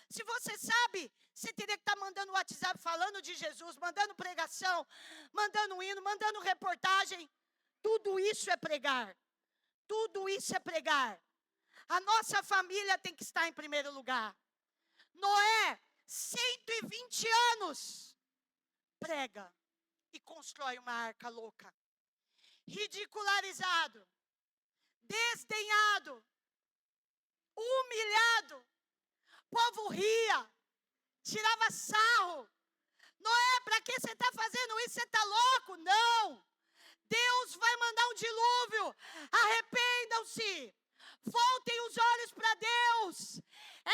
Se você sabe, você teria que estar mandando WhatsApp falando de Jesus, mandando pregação, mandando hino, mandando reportagem. Tudo isso é pregar. Tudo isso é pregar. A nossa família tem que estar em primeiro lugar. Noé, 120 anos, prega e constrói uma arca louca. Ridicularizado, desdenhado, humilhado. O povo ria, tirava sarro. Noé, para que você está fazendo isso? Você está louco? Não. Deus vai mandar um dilúvio. Arrependam-se. Voltem os olhos para Deus.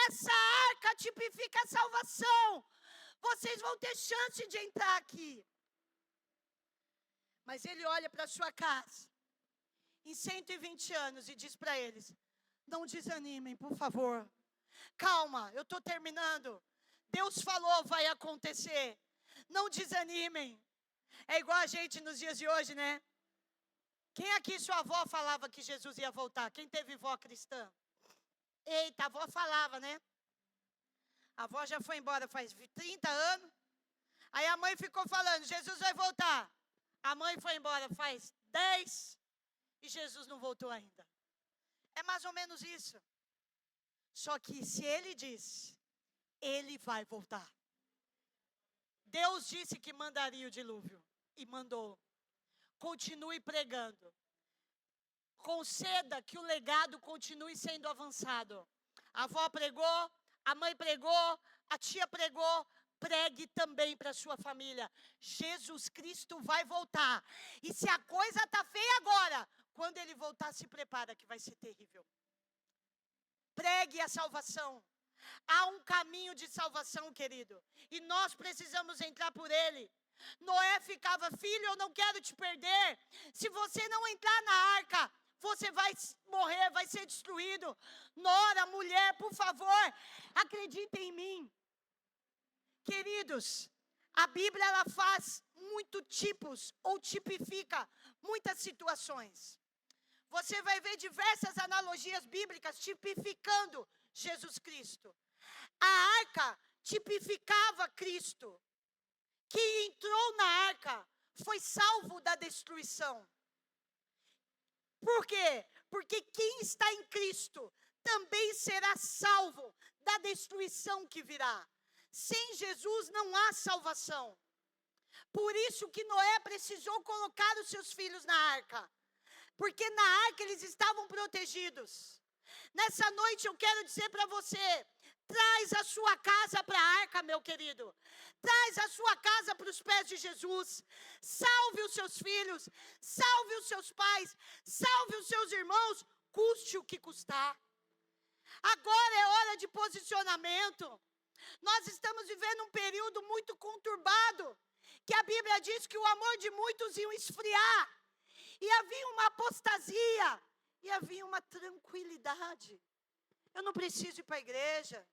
Essa arca tipifica a salvação. Vocês vão ter chance de entrar aqui. Mas ele olha para a sua casa em 120 anos e diz para eles: não desanimem, por favor. Calma, eu estou terminando. Deus falou, vai acontecer. Não desanimem. É igual a gente nos dias de hoje, né? Quem aqui sua avó falava que Jesus ia voltar? Quem teve vó cristã? Eita, a avó falava, né? A avó já foi embora faz 30 anos. Aí a mãe ficou falando: Jesus vai voltar. A mãe foi embora faz 10 e Jesus não voltou ainda. É mais ou menos isso. Só que se ele disse, ele vai voltar. Deus disse que mandaria o dilúvio e mandou. Continue pregando. Conceda que o legado continue sendo avançado. A avó pregou, a mãe pregou, a tia pregou. Pregue também para a sua família. Jesus Cristo vai voltar. E se a coisa está feia agora, quando ele voltar, se prepara que vai ser terrível. Pregue a salvação. Há um caminho de salvação, querido. E nós precisamos entrar por ele. Noé ficava: filho, eu não quero te perder. Se você não entrar na arca, você vai morrer, vai ser destruído. Nora, mulher, por favor, acreditem em mim. Queridos, a Bíblia ela faz muitos tipos ou tipifica muitas situações. Você vai ver diversas analogias bíblicas tipificando Jesus Cristo. A arca tipificava Cristo, que entrou na arca, foi salvo da destruição. Por quê? Porque quem está em Cristo também será salvo da destruição que virá. Sem Jesus não há salvação. Por isso que Noé precisou colocar os seus filhos na arca. Porque na arca eles estavam protegidos. Nessa noite eu quero dizer para você: traz a sua casa para a arca, meu querido. Traz a sua casa para os pés de Jesus. Salve os seus filhos, salve os seus pais, salve os seus irmãos, custe o que custar. Agora é hora de posicionamento. Nós estamos vivendo um período muito conturbado, que a Bíblia diz que o amor de muitos ia esfriar, e havia uma apostasia, e havia uma tranquilidade. Eu não preciso ir para a igreja,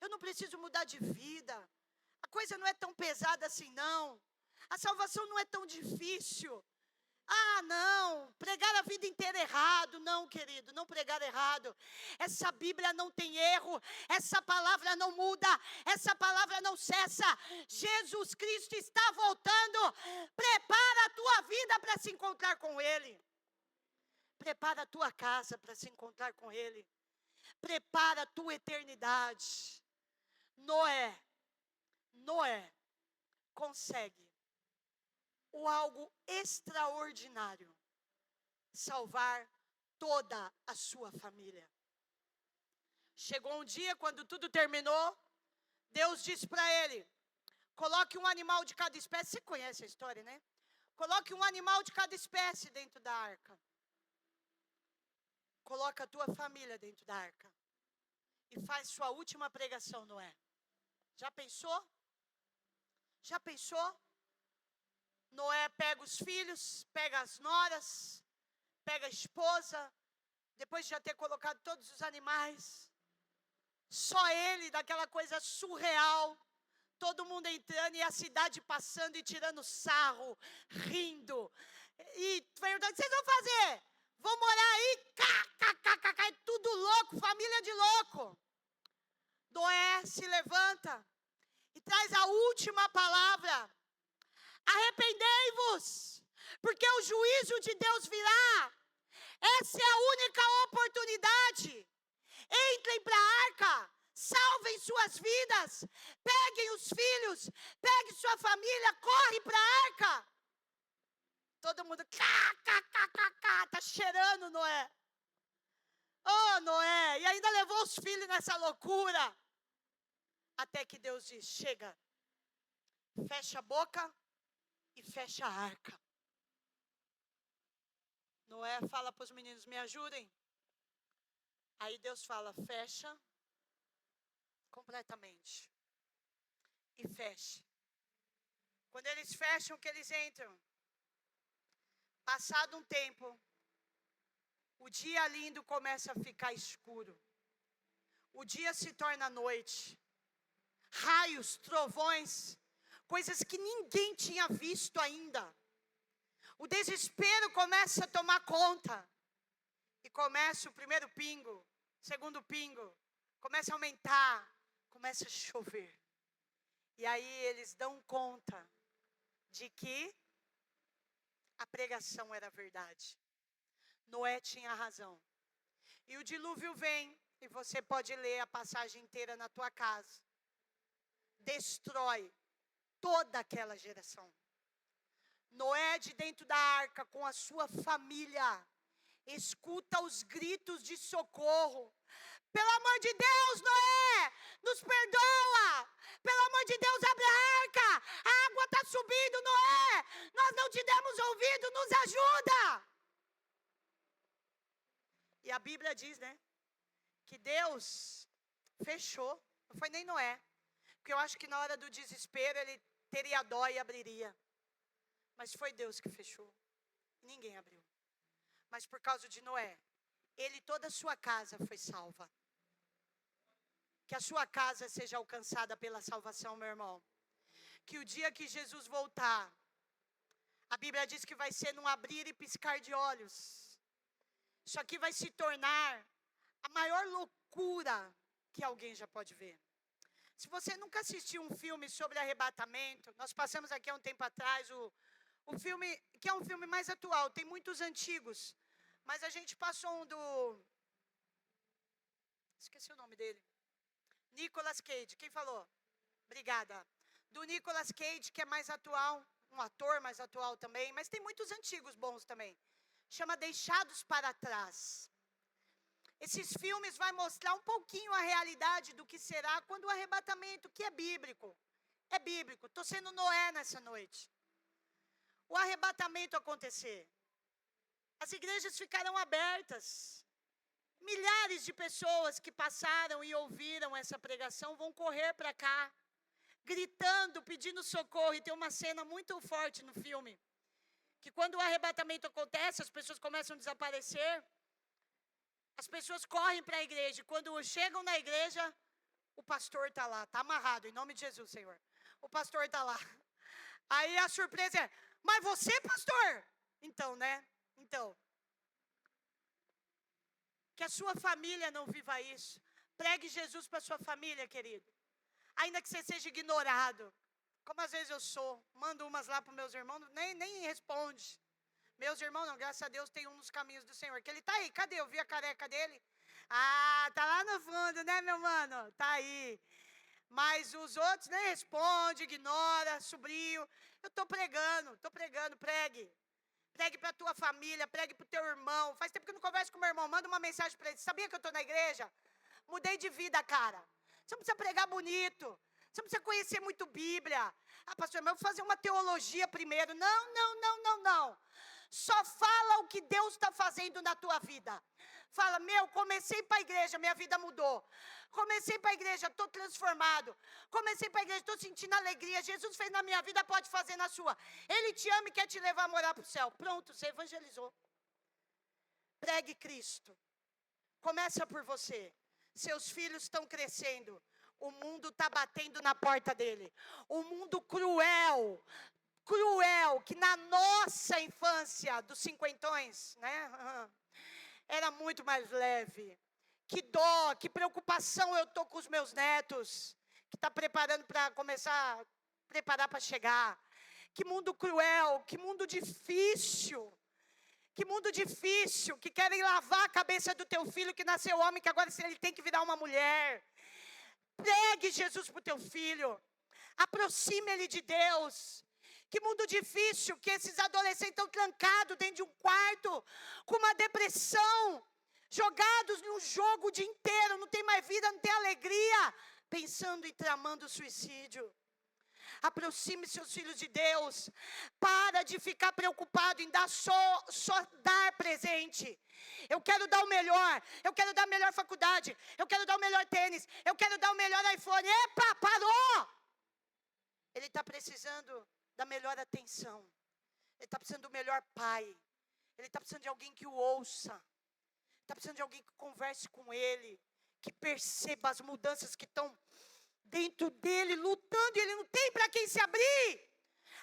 eu não preciso mudar de vida, a coisa não é tão pesada assim não, a salvação não é tão difícil. Ah, não, pregar a vida inteira errado. Não, querido, não pregar errado. Essa Bíblia não tem erro, essa palavra não muda, essa palavra não cessa. Jesus Cristo está voltando. Prepara a tua vida para se encontrar com Ele. prepara a tua casa para se encontrar com Ele. Prepara a tua eternidade. Noé consegue o algo extraordinário: salvar toda a sua família. Chegou um dia, quando tudo terminou, Deus disse para ele: coloque um animal de cada espécie. Você conhece a história, né? Coloque um animal de cada espécie dentro da arca. Coloca a tua família dentro da arca. E faz sua última pregação, Noé. Já pensou? Já pensou? Noé pega os filhos, pega as noras, pega a esposa, depois de já ter colocado todos os animais. Só ele, daquela coisa surreal. Todo mundo entrando e a cidade passando e tirando sarro, rindo. E perguntando: o que vocês vão fazer? Vão morar aí? É tudo louco, família de louco. Noé se levanta e traz a última palavra: arrependei-vos, porque o juízo de Deus virá. Essa é a única oportunidade. Entrem para a arca, salvem suas vidas, peguem os filhos, peguem sua família, corre para a arca. Todo mundo, tá cheirando Noé. Oh, Noé, e ainda levou os filhos nessa loucura. Até que Deus diz: chega, fecha a boca e fecha a arca. Noé fala para os meninos: me ajudem. Aí Deus fala: fecha completamente. E fecha. Quando eles fecham, que eles entram. Passado um tempo, o dia lindo começa a ficar escuro. O dia se torna noite. Raios, trovões, coisas que ninguém tinha visto ainda. O desespero começa a tomar conta. E começa o primeiro pingo, segundo pingo, começa a aumentar, começa a chover. E aí eles dão conta de que a pregação era verdade. Noé tinha razão. E o dilúvio vem, e você pode ler a passagem inteira na tua casa. Destrói toda aquela geração. Noé, de dentro da arca, com a sua família, escuta os gritos de socorro. Pelo amor de Deus, Noé, nos perdoa. Pelo amor de Deus, abre a arca. A água está subindo, Noé. Nós não te demos ouvido, nos ajuda. E a Bíblia diz, né, que Deus fechou. Não foi nem Noé. Porque eu acho que na hora do desespero ele teria dó e abriria. Mas foi Deus que fechou. Ninguém abriu. Mas por causa de Noé, ele e toda a sua casa foi salva. Que a sua casa seja alcançada pela salvação, meu irmão. Que o dia que Jesus voltar, a Bíblia diz que vai ser num abrir e piscar de olhos. Isso aqui vai se tornar a maior loucura que alguém já pode ver. Se você nunca assistiu um filme sobre arrebatamento, nós passamos aqui há um tempo atrás o filme, que é um filme mais atual, tem muitos antigos, mas a gente passou um do... Esqueci o nome dele. Nicolas Cage, quem falou? Obrigada. Do Nicolas Cage, que é mais atual, um ator mais atual também, mas tem muitos antigos bons também. Chama Deixados para Trás. Esses filmes vão mostrar um pouquinho a realidade do que será quando o arrebatamento, que é bíblico. É bíblico. Estou sendo Noé nessa noite. O arrebatamento acontecer. As igrejas ficarão abertas. Milhares de pessoas que passaram e ouviram essa pregação vão correr para cá, gritando, pedindo socorro. E tem uma cena muito forte no filme, que quando o arrebatamento acontece, as pessoas começam a desaparecer. As pessoas correm para a igreja. Quando chegam na igreja, o pastor está lá. Está amarrado, em nome de Jesus, Senhor. O pastor está lá. Aí a surpresa é: mas você, pastor? Então, né? Então, que a sua família não viva isso. Pregue Jesus para a sua família, querido. Ainda que você seja ignorado. Como às vezes eu sou. Mando umas lá para os meus irmãos, nem responde. Meus irmãos, não, graças a Deus tem um nos caminhos do Senhor. Que ele tá aí, cadê? Eu vi a careca dele. Ah, tá lá no fundo, né, meu mano? Tá aí. Mas os outros nem respondem, ignora, sobrinho. Eu tô pregando, pregue. Pregue para a tua família, pregue para o teu irmão. Faz tempo que eu não converso com meu irmão, manda uma mensagem para ele. Sabia que eu estou na igreja? Mudei de vida, cara. Você não precisa pregar bonito. Você não precisa conhecer muito Bíblia. Ah, pastor, mas eu vou fazer uma teologia primeiro. Não. Só fala o que Deus está fazendo na tua vida. Fala, comecei para a igreja, minha vida mudou. Comecei para a igreja, estou transformado. Comecei para a igreja, estou sentindo alegria. Jesus fez na minha vida, pode fazer na sua. Ele te ama e quer te levar a morar para o céu. Pronto, você evangelizou. Pregue Cristo. Começa por você. Seus filhos estão crescendo. O mundo está batendo na porta dele. O mundo cruel, que na nossa infância, dos cinquentões, né? Era muito mais leve. Que dó, que preocupação eu estou com os meus netos, que está preparando para começar, preparar para chegar. Que mundo cruel, que mundo difícil. Que mundo difícil, que querem lavar a cabeça do teu filho que nasceu homem, que agora ele tem que virar uma mulher. Pregue Jesus para o teu filho. Aproxime ele de Deus. Que mundo difícil que esses adolescentes estão trancados dentro de um quarto, com uma depressão, jogados em um jogo o dia inteiro, não tem mais vida, não tem alegria, pensando e tramando suicídio. Aproxime seus filhos de Deus. Para de ficar preocupado em dar só dar presente. Eu quero dar o melhor. Eu quero dar a melhor faculdade. Eu quero dar o melhor tênis. Eu quero dar o melhor iPhone. Epa, parou! Ele está precisando da melhor atenção. Ele está precisando do melhor pai. Ele está precisando de alguém que o ouça. Está precisando de alguém que converse com ele. Que perceba as mudanças que estão dentro dele, lutando, e ele não tem para quem se abrir.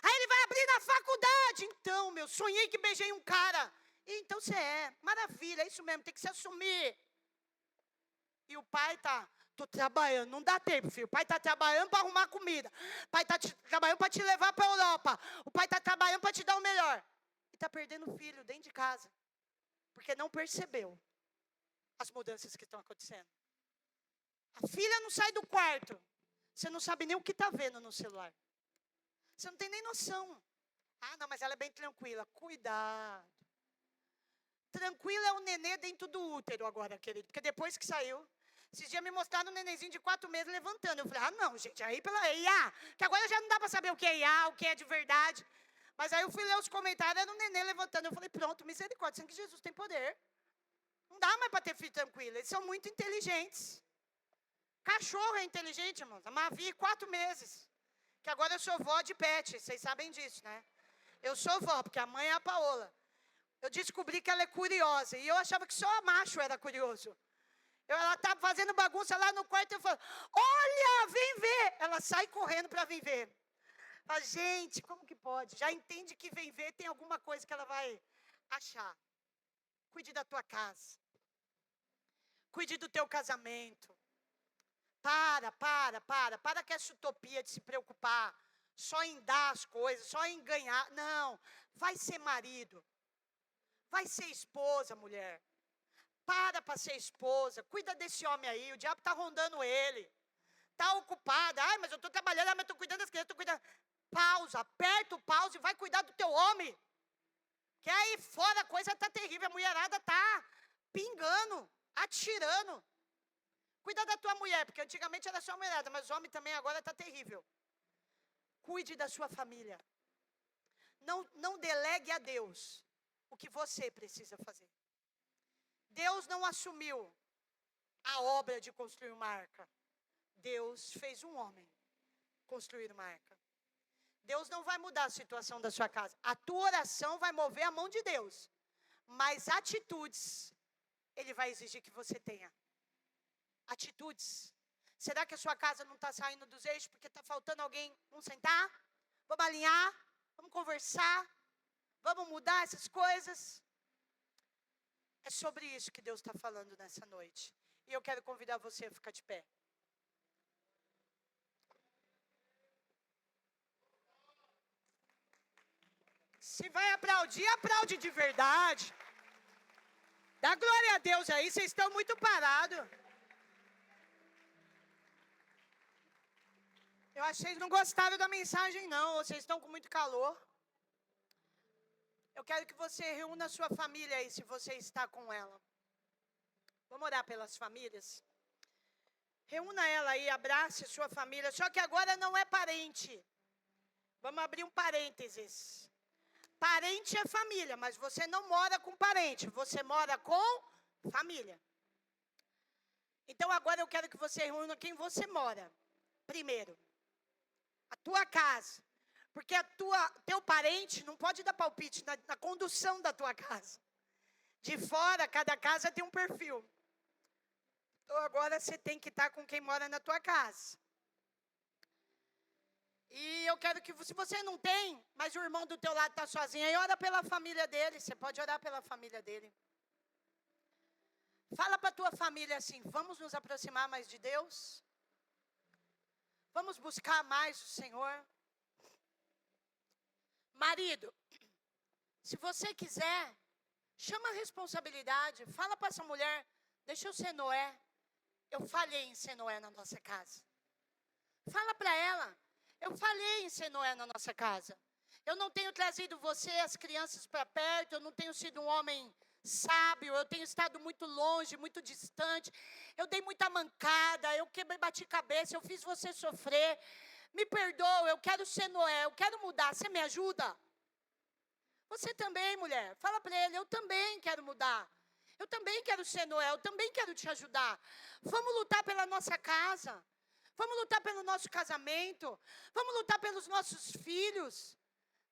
Aí ele vai abrir na faculdade. Então, sonhei que beijei um cara. Então você maravilha, é isso mesmo, tem que se assumir. E o pai tô trabalhando, não dá tempo, filho. O pai está trabalhando para arrumar comida. O pai está trabalhando para te levar para a Europa. O pai está trabalhando para te dar o melhor. E está perdendo o filho dentro de casa. Porque não percebeu as mudanças que estão acontecendo. A filha não sai do quarto. Você não sabe nem o que está vendo no celular. Você não tem nem noção. Ah, não, mas ela é bem tranquila. Cuidado. Tranquila é o nenê dentro do útero agora, querido. Porque depois que saiu, esses dias me mostraram um nenenzinho de 4 meses levantando. Eu falei, não, gente, aí pela IA. Que agora já não dá para saber o que é IA, o que é de verdade. Mas aí eu fui ler os comentários, era um nenê levantando. Eu falei, pronto, misericórdia, sendo que Jesus tem poder. Não dá mais para ter filho tranquilo. Eles são muito inteligentes. Cachorro é inteligente, irmãos. A Mavi, 4 meses. Que agora eu sou vó de pet. Vocês sabem disso, né? Eu sou vó, porque a mãe é a Paola. Eu descobri que ela é curiosa. E eu achava que só a macho era curioso. Ela estava fazendo bagunça lá no quarto. Eu falo, olha, vem ver. Ela sai correndo para vir ver. Fala, gente, como que pode? Já entende que vem ver, tem alguma coisa que ela vai achar. Cuide da tua casa. Cuide do teu casamento. Para com essa utopia de se preocupar só em dar as coisas, só em ganhar. Não, vai ser marido. Vai ser esposa, mulher. Para ser esposa. Cuida desse homem aí, o diabo está rondando ele. Está ocupado. Ai, mas eu estou trabalhando, mas estou cuidando das crianças, estou cuidando. Pausa, aperta o pause e vai cuidar do teu homem. Que aí fora a coisa está terrível, a mulherada está pingando, atirando. Cuida da tua mulher, porque antigamente era só a mulherada, mas o homem também agora está terrível. Cuide da sua família. Não delegue a Deus o que você precisa fazer. Deus não assumiu a obra de construir uma arca. Deus fez um homem construir uma arca. Deus não vai mudar a situação da sua casa. A tua oração vai mover a mão de Deus. Mas atitudes, Ele vai exigir que você tenha. Atitudes. Será que a sua casa não está saindo dos eixos porque está faltando alguém? Vamos sentar? Vamos alinhar? Vamos conversar? Vamos mudar essas coisas? É sobre isso que Deus está falando nessa noite. E eu quero convidar você a ficar de pé. Se vai aplaudir, aplaude de verdade. Dá glória a Deus aí, vocês estão muito parados. Eu acho que vocês não gostaram da mensagem, não. Ou vocês estão com muito calor. Eu quero que você reúna a sua família aí, se você está com ela. Vamos orar pelas famílias? Reúna ela aí, abrace a sua família. Só que agora não é parente. Vamos abrir um parênteses. Parente é família, mas você não mora com parente. Você mora com família. Então agora eu quero que você reúna quem você mora. Primeiro, a tua casa. Porque teu parente não pode dar palpite na condução da tua casa. De fora, cada casa tem um perfil. Então agora você tem que estar com quem mora na tua casa. E eu quero que, se você não tem, mas o irmão do teu lado está sozinho, aí ora pela família dele. Você pode orar pela família dele. Fala para a tua família assim, vamos nos aproximar mais de Deus? Vamos buscar mais o Senhor? Marido, se você quiser, chama a responsabilidade. Fala para essa mulher, deixa eu ser Noé. Eu falhei em ser Noé na nossa casa. Fala para ela, eu falhei em ser Noé na nossa casa. Eu não tenho trazido você, as crianças para perto, eu não tenho sido um homem sábio, eu tenho estado muito longe, muito distante. Eu dei muita mancada, eu bati cabeça, eu fiz você sofrer. Me perdoa, eu quero ser Noé, eu quero mudar, você me ajuda? Você também, mulher, fala para ele, eu também quero mudar. Eu também quero ser Noé, eu também quero te ajudar. Vamos lutar pela nossa casa. Vamos lutar pelo nosso casamento. Vamos lutar pelos nossos filhos.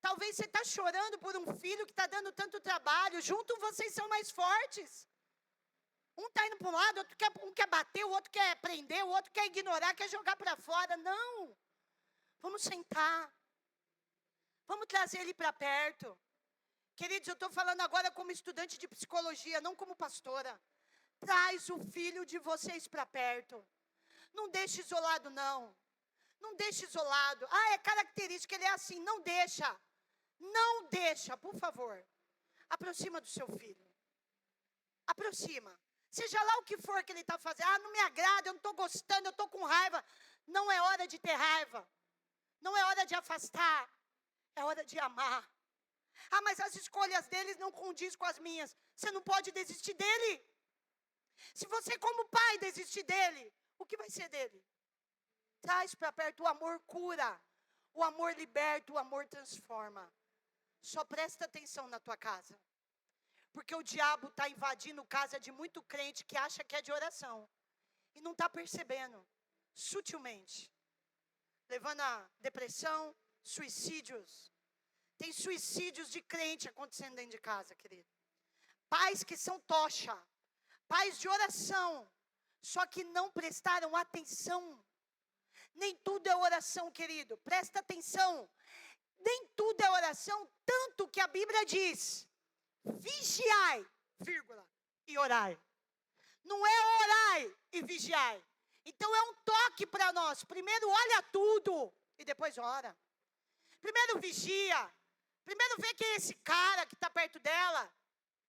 Talvez você está chorando por um filho que está dando tanto trabalho. Juntos vocês são mais fortes. Um está indo para um lado, um quer bater, o outro quer prender, o outro quer ignorar, quer jogar para fora. Não. Vamos sentar. Vamos trazer ele para perto. Queridos, eu estou falando agora como estudante de psicologia, não como pastora. Traz o filho de vocês para perto. Não deixe isolado, não. Não deixe isolado. Ah, é característica, ele é assim. Não deixa. Não deixa, por favor. Aproxima do seu filho. Aproxima. Seja lá o que for que ele está fazendo. Ah, não me agrada, eu não estou gostando, eu estou com raiva. Não é hora de ter raiva. Não é hora de afastar. É hora de amar. Ah, mas as escolhas deles não condizem com as minhas. Você não pode desistir dele. Se você, como pai, desistir dele, o que vai ser dele? Traz para perto, o amor cura. O amor liberta, o amor transforma. Só presta atenção na tua casa. Porque o diabo está invadindo casa de muito crente que acha que é de oração. E não está percebendo. Sutilmente. Levando a depressão, suicídios. Tem suicídios de crente acontecendo dentro de casa, querido. Pais que são tocha. Pais de oração. Só que não prestaram atenção. Nem tudo é oração, querido. Presta atenção. Nem tudo é oração, tanto que a Bíblia diz: vigiai, vírgula, e orai. Não é orai e vigiai. Então é um toque para nós. Primeiro olha tudo e depois ora. Primeiro vigia. Primeiro vê quem é esse cara que está perto dela.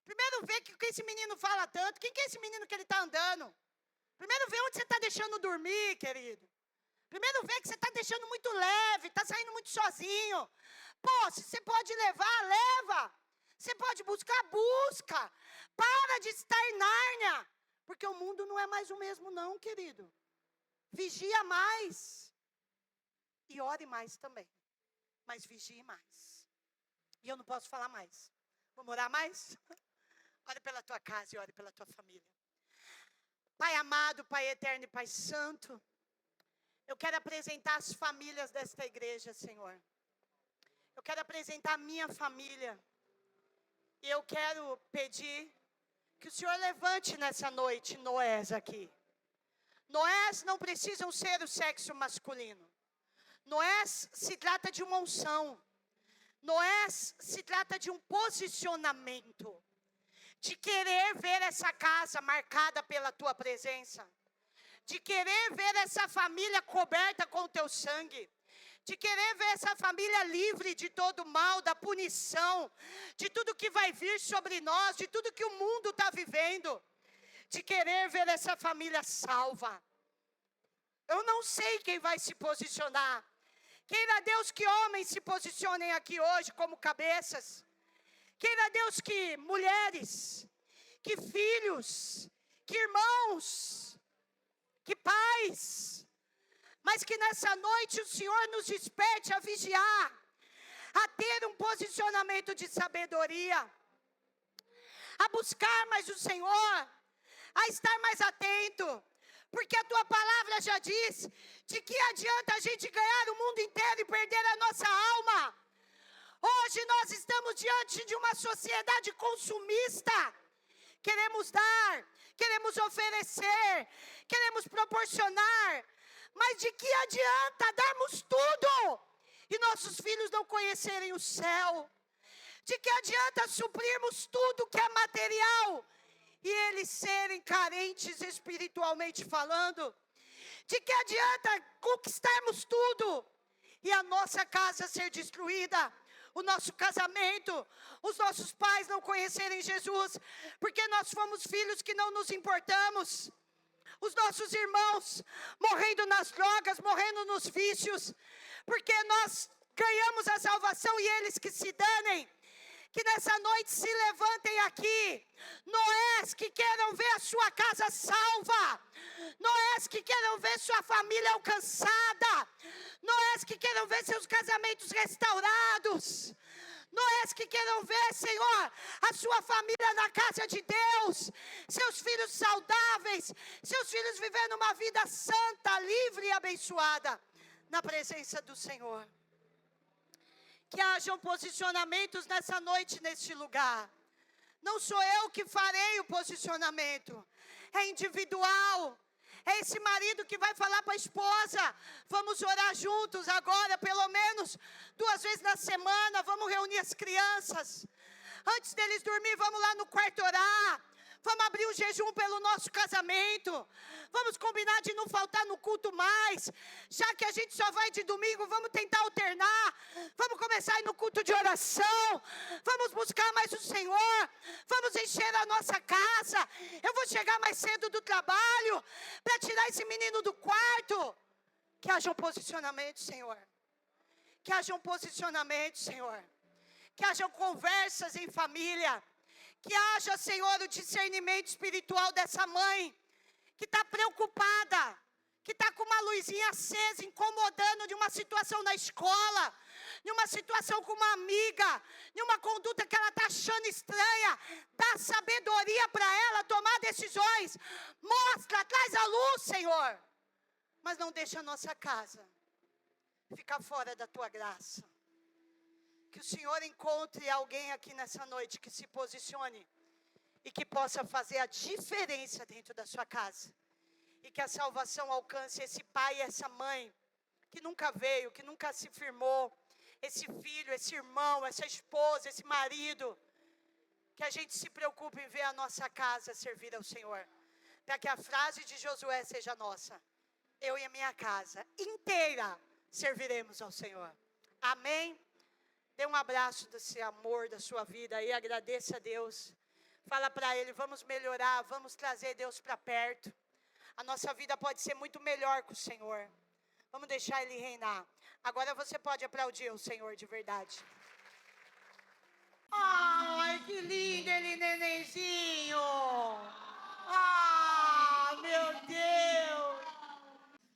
Primeiro vê que esse menino fala tanto. Quem que é esse menino que ele está andando? Primeiro vê onde você está deixando dormir, querido. Primeiro vê que você está deixando muito leve, está saindo muito sozinho. Pô, se você pode levar, leva. Você pode buscar, busca. Para de estar em Nárnia. Porque o mundo não é mais o mesmo não, querido. Vigia mais. E ore mais também. Mas vigie mais. E eu não posso falar mais. Vamos orar mais? Ore pela tua casa e ore pela tua família. Pai amado, Pai eterno e Pai santo, eu quero apresentar as famílias desta igreja, Senhor. Eu quero apresentar a minha família. E eu quero pedir que o Senhor levante nessa noite Noés aqui. Noés não precisam ser o sexo masculino. Noés se trata de uma unção. Noés se trata de um posicionamento. De querer ver essa casa marcada pela tua presença. De querer ver essa família coberta com o teu sangue. de querer ver essa família livre de todo mal, da punição, de tudo que vai vir sobre nós, de tudo que o mundo está vivendo, de querer ver essa família salva. Eu não sei quem vai se posicionar. Queira Deus que homens se posicionem aqui hoje como cabeças. Queira Deus que mulheres, que filhos, que irmãos, que pais, mas que nessa noite o Senhor nos desperte a vigiar, a ter um posicionamento de sabedoria, a buscar mais o Senhor, a estar mais atento, porque a tua palavra já diz, de que adianta a gente ganhar o mundo inteiro e perder a nossa alma? Hoje nós estamos diante de uma sociedade consumista. Queremos dar, queremos oferecer, queremos proporcionar, mas de que adianta darmos tudo e nossos filhos não conhecerem o céu? De que adianta suprirmos tudo que é material e eles serem carentes espiritualmente falando? De que adianta conquistarmos tudo e a nossa casa ser destruída? O nosso casamento, os nossos pais não conhecerem Jesus, porque nós fomos filhos que não nos importamos. Os nossos irmãos morrendo nas drogas, morrendo nos vícios, porque nós ganhamos a salvação e eles que se danem. Que nessa noite se levantem aqui, Noés que queiram ver a sua casa salva, Noés que queiram ver sua família alcançada, Noés que queiram ver seus casamentos restaurados, Noés que queiram ver, Senhor, a sua família na casa de Deus, seus filhos saudáveis, seus filhos vivendo uma vida santa, livre e abençoada na presença do Senhor. Que hajam posicionamentos nessa noite, neste lugar. Não sou eu que farei o posicionamento, é individual. É esse marido que vai falar para a esposa, vamos orar juntos agora, pelo menos 2 vezes na semana, vamos reunir as crianças. Antes deles dormir, vamos lá no quarto orar. Vamos abrir um jejum pelo nosso casamento. Vamos combinar de não faltar no culto mais. Já que a gente só vai de domingo, vamos tentar alternar. Vamos começar a ir no culto de oração. Vamos buscar mais o Senhor. Vamos encher a nossa casa. Eu vou chegar mais cedo do trabalho para tirar esse menino do quarto. Que haja um posicionamento, Senhor. Que haja um posicionamento, Senhor. Que hajam conversas em família. Que haja, Senhor, o discernimento espiritual dessa mãe, que está preocupada, que está com uma luzinha acesa, incomodando de uma situação na escola, de uma situação com uma amiga, de uma conduta que ela está achando estranha. Dá sabedoria para ela tomar decisões. Mostra, traz a luz, Senhor. Mas não deixa a nossa casa ficar fora da tua graça. Que o Senhor encontre alguém aqui nessa noite que se posicione e que possa fazer a diferença dentro da sua casa. E que a salvação alcance esse pai e essa mãe que nunca veio, que nunca se firmou, esse filho, esse irmão, essa esposa, esse marido. Que a gente se preocupe em ver a nossa casa servir ao Senhor. Para que a frase de Josué seja nossa. Eu e a minha casa inteira serviremos ao Senhor. Amém? Dê um abraço desse amor da sua vida e agradeça a Deus. Fala para Ele, vamos melhorar, vamos trazer Deus para perto. A nossa vida pode ser muito melhor com o Senhor. Vamos deixar Ele reinar. Agora você pode aplaudir o Senhor de verdade. Ai, que lindo ele, nenenzinho. Ah, meu Deus.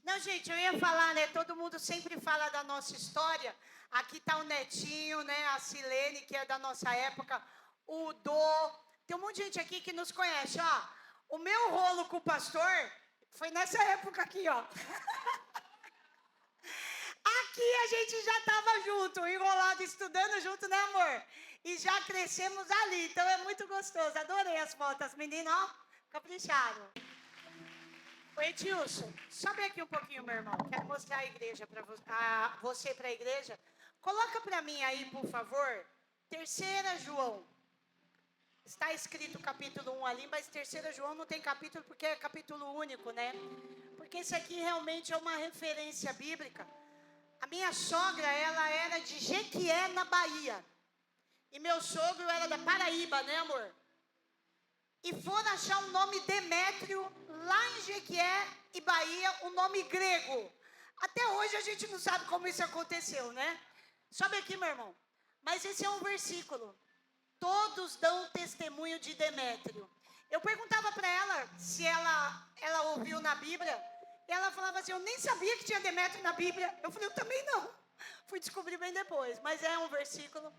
Não, gente, eu ia falar, né? Todo mundo sempre fala da nossa história. Aqui está o Netinho, né? A Silene, que é da nossa época. O Dô. Tem um monte de gente aqui que nos conhece, ó. O meu rolo com o pastor foi nessa época aqui, ó. Aqui a gente já estava junto, enrolado, estudando junto, né, amor? E já crescemos ali, então é muito gostoso. Adorei as fotos, as meninas, ó, capricharam. Ô, Edilson, sobe aqui um pouquinho, meu irmão. Quero mostrar a igreja para você para a igreja. Coloca para mim aí, por favor, 3 João. Está escrito capítulo 1 ali, mas 3 João não tem capítulo porque é capítulo único, né? Porque isso aqui realmente é uma referência bíblica A minha sogra, ela era de Jequié, na Bahia. E meu sogro era da Paraíba, né, amor? E foram achar um nome Demétrio lá em Jequié e Bahia, um nome grego. Até hoje a gente não sabe como isso aconteceu, né? Sobe aqui, meu irmão. Mas esse é um versículo. Todos dão testemunho de Demétrio. Eu perguntava para ela se ela ouviu na Bíblia. E ela falava assim, eu nem sabia que tinha Demétrio na Bíblia. Eu falei, eu também não. Fui descobrir bem depois. Mas é um versículo.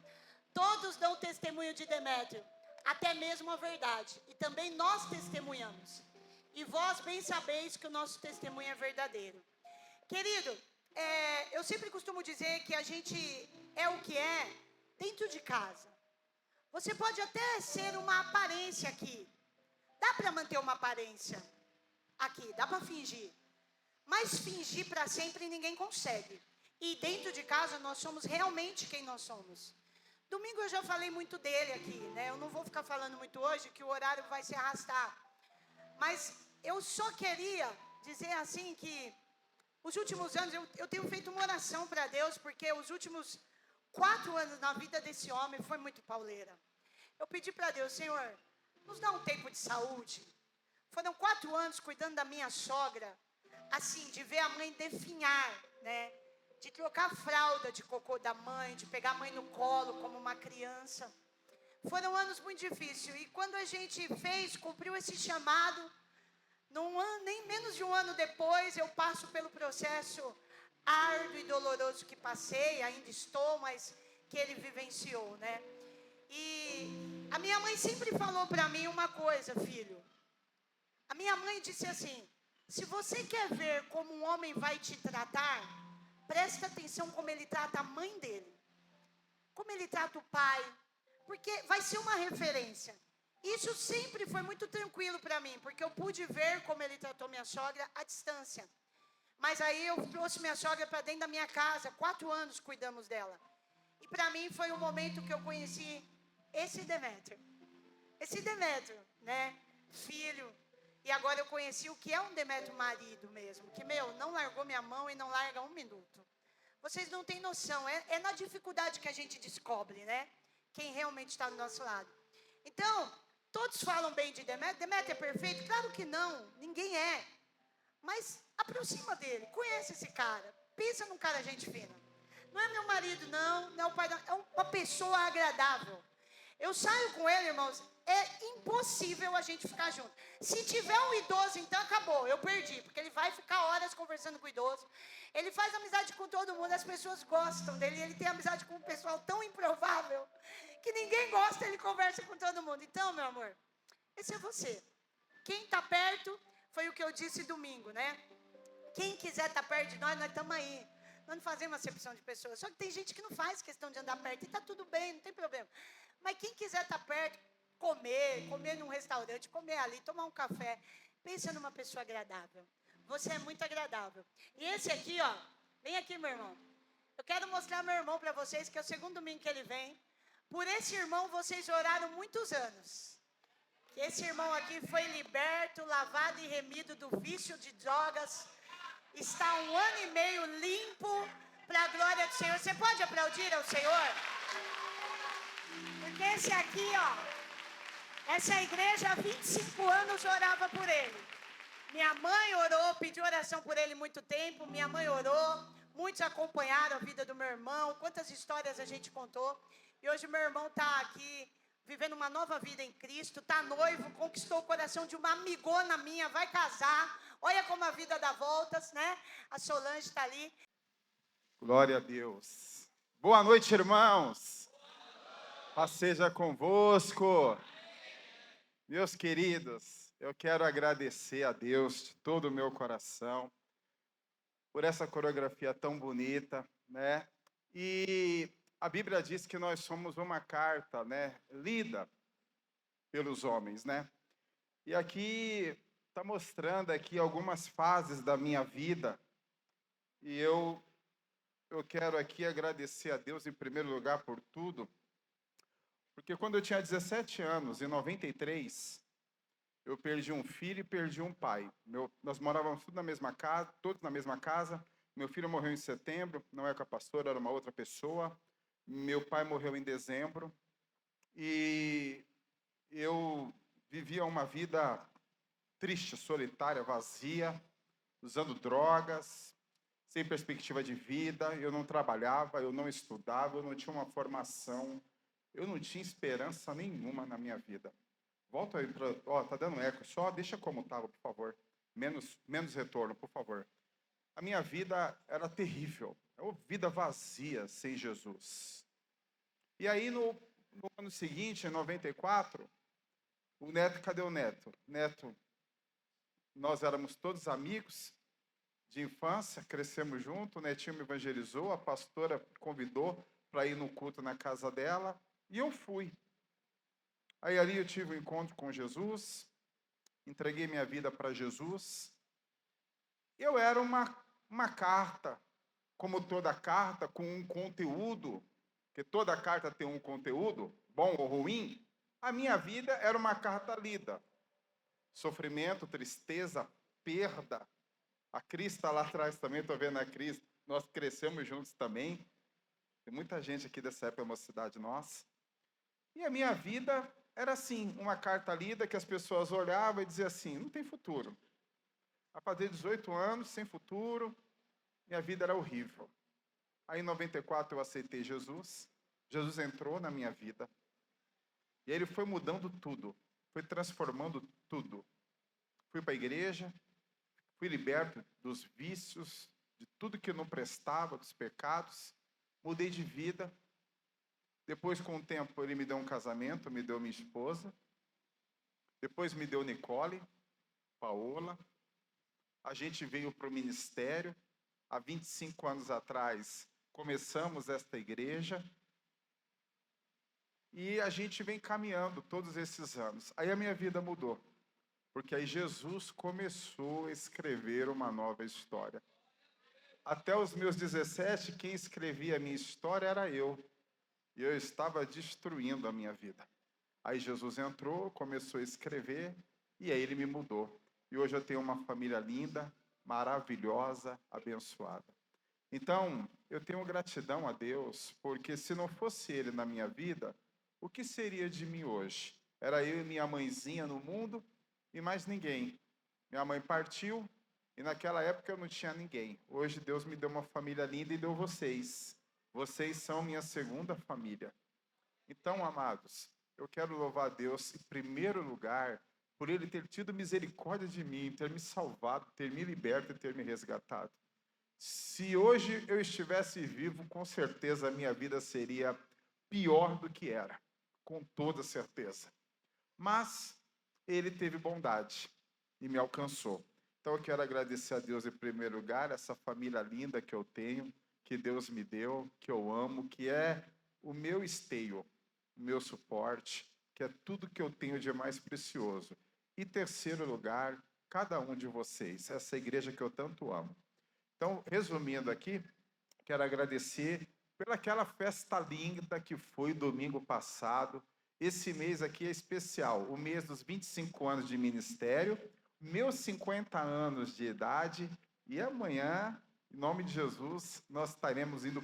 Todos dão testemunho de Demétrio, até mesmo a verdade. E também nós testemunhamos. E vós bem sabeis que o nosso testemunho é verdadeiro. Querido, eu sempre costumo dizer que a gente é o que é dentro de casa. Você pode até ser uma aparência aqui. Dá para manter uma aparência aqui, dá para fingir. Mas fingir para sempre ninguém consegue. E dentro de casa nós somos realmente quem nós somos. Domingo eu já falei muito dele aqui, né? Eu não vou ficar falando muito hoje, que o horário vai se arrastar. Mas eu só queria dizer assim que os últimos anos, eu tenho feito uma oração para Deus, porque os últimos 4 anos na vida desse homem foi muito pauleira. Eu pedi para Deus, Senhor, nos dá um tempo de saúde. Foram 4 anos cuidando da minha sogra, assim, de ver a mãe definhar, né? De trocar a fralda de cocô da mãe, de pegar a mãe no colo como uma criança. Foram anos muito difíceis. E quando a gente cumpriu esse chamado, nem menos de um ano depois, eu passo pelo processo árduo e doloroso que passei, ainda estou, mas que ele vivenciou, né? E a minha mãe sempre falou para mim uma coisa, filho. A minha mãe disse assim, se você quer ver como um homem vai te tratar, presta atenção como ele trata a mãe dele. Como ele trata o pai. Porque vai ser uma referência. Isso sempre foi muito tranquilo para mim, porque eu pude ver como ele tratou minha sogra à distância. Mas aí eu trouxe minha sogra para dentro da minha casa, 4 anos cuidamos dela. E para mim foi o momento que eu conheci esse Demétrio. Esse Demétrio, né? Filho. E agora eu conheci o que é um Demétrio marido mesmo. Que, não largou minha mão e não larga um minuto. Vocês não têm noção. É na dificuldade que a gente descobre, né? Quem realmente está do nosso lado. Então, todos falam bem de Demétrio. Demétrio é perfeito? Claro que não. Ninguém é. Mas aproxima dele. Conhece esse cara. Pensa num cara gente fina. Não é meu marido, não. Não é o pai, não. É uma pessoa agradável. Eu saio com ele, irmãos. É impossível a gente ficar junto. Se tiver um idoso, então acabou. Eu perdi. Porque ele vai ficar horas conversando com o idoso. Ele faz amizade com todo mundo. As pessoas gostam dele. Ele tem amizade com um pessoal tão improvável que ninguém gosta, ele conversa com todo mundo. Então, meu amor, esse é você. Quem está perto, foi o que eu disse domingo, né? Quem quiser estar perto de nós estamos aí. Nós não fazemos acepção de pessoas. Só que tem gente que não faz questão de andar perto. E está tudo bem, não tem problema. Mas quem quiser estar perto, comer num restaurante, comer ali, tomar um café. Pensa numa pessoa agradável. Você é muito agradável. E esse aqui, ó, vem aqui, meu irmão. Eu quero mostrar meu irmão para vocês, que é o segundo domingo que ele vem. Por esse irmão, vocês oraram muitos anos. Esse irmão aqui foi liberto, lavado e remido do vício de drogas. Está 1 ano e meio limpo para a glória do Senhor. Você pode aplaudir ao Senhor? Porque esse aqui, ó, essa igreja há 25 anos orava por ele. Minha mãe orou, pediu oração por ele muito tempo. Minha mãe orou. Muitos acompanharam a vida do meu irmão. Quantas histórias a gente contou. E hoje meu irmão está aqui, vivendo uma nova vida em Cristo, está noivo, conquistou o coração de uma amigona minha, vai casar. Olha como a vida dá voltas, né? A Solange está ali. Glória a Deus. Boa noite, irmãos. Paz seja convosco. Meus queridos, eu quero agradecer a Deus de todo o meu coração por essa coreografia tão bonita, né? E a Bíblia diz que nós somos uma carta, né, lida pelos homens, né? E aqui está mostrando aqui algumas fases da minha vida. E eu quero aqui agradecer a Deus em primeiro lugar por tudo. Porque quando eu tinha 17 anos, em 93, eu perdi um filho e perdi um pai. Nós morávamos todos na mesma casa, Meu filho morreu em setembro, não é com a pastora, era uma outra pessoa. Meu pai morreu em dezembro. E eu vivia uma vida triste, solitária, vazia, usando drogas, sem perspectiva de vida. Eu não trabalhava, eu não estudava, eu não tinha uma formação, eu não tinha esperança nenhuma na minha vida. Volta aí para. Ó, tá dando eco, só deixa como estava, por favor. Menos retorno, por favor. A minha vida era terrível, é uma vida vazia sem Jesus. E aí, no ano seguinte, em 94, o Neto, cadê o Neto? Neto, nós éramos todos amigos de infância, crescemos juntos, o Netinho me evangelizou, a pastora convidou para ir no culto na casa dela, e eu fui. Aí ali eu tive um encontro com Jesus, entreguei minha vida para Jesus. Eu era uma carta, como toda carta, com um conteúdo, que toda carta tem um conteúdo, bom ou ruim. A minha vida era uma carta lida. Sofrimento, tristeza, perda. A Cris está lá atrás também, estou vendo a Cris. Nós crescemos juntos também. Tem muita gente aqui dessa época, uma cidade nossa. E a minha vida era assim, uma carta lida que as pessoas olhavam e diziam assim, não tem futuro. A fazer 18 anos, sem futuro, minha vida era horrível. Aí em 94 eu aceitei Jesus. Jesus entrou na minha vida. E aí ele foi mudando tudo. Foi transformando tudo. Fui para a igreja. Fui liberto dos vícios, de tudo que não prestava, dos pecados. Mudei de vida. Depois, com o tempo, ele me deu um casamento, me deu minha esposa. Depois me deu Nicole, Paola. A gente veio para o ministério. Há 25 anos atrás, começamos esta igreja. E a gente vem caminhando todos esses anos. Aí a minha vida mudou. Porque aí Jesus começou a escrever uma nova história. Até os meus 17, quem escrevia a minha história era eu. E eu estava destruindo a minha vida. Aí Jesus entrou, começou a escrever, e aí ele me mudou. E hoje eu tenho uma família linda, maravilhosa, abençoada. Então, eu tenho gratidão a Deus, porque se não fosse Ele na minha vida, o que seria de mim hoje? Era eu e minha mãezinha no mundo e mais ninguém. Minha mãe partiu e naquela época eu não tinha ninguém. Hoje Deus me deu uma família linda e deu vocês. Vocês são minha segunda família. Então, amados, eu quero louvar a Deus em primeiro lugar por Ele ter tido misericórdia de mim, ter me salvado, ter me liberto e ter me resgatado. Se hoje eu estivesse vivo, com certeza a minha vida seria pior do que era, com toda certeza. Mas Ele teve bondade e me alcançou. Então eu quero agradecer a Deus em primeiro lugar, essa família linda que eu tenho, que Deus me deu, que eu amo, que é o meu esteio, o meu suporte, que é tudo que eu tenho de mais precioso. E terceiro lugar, cada um de vocês, essa igreja que eu tanto amo. Então, resumindo aqui, quero agradecer pelaquela festa linda que foi domingo passado. Esse mês aqui é especial, o mês dos 25 anos de ministério, meus 50 anos de idade, e amanhã, em nome de Jesus, nós estaremos indo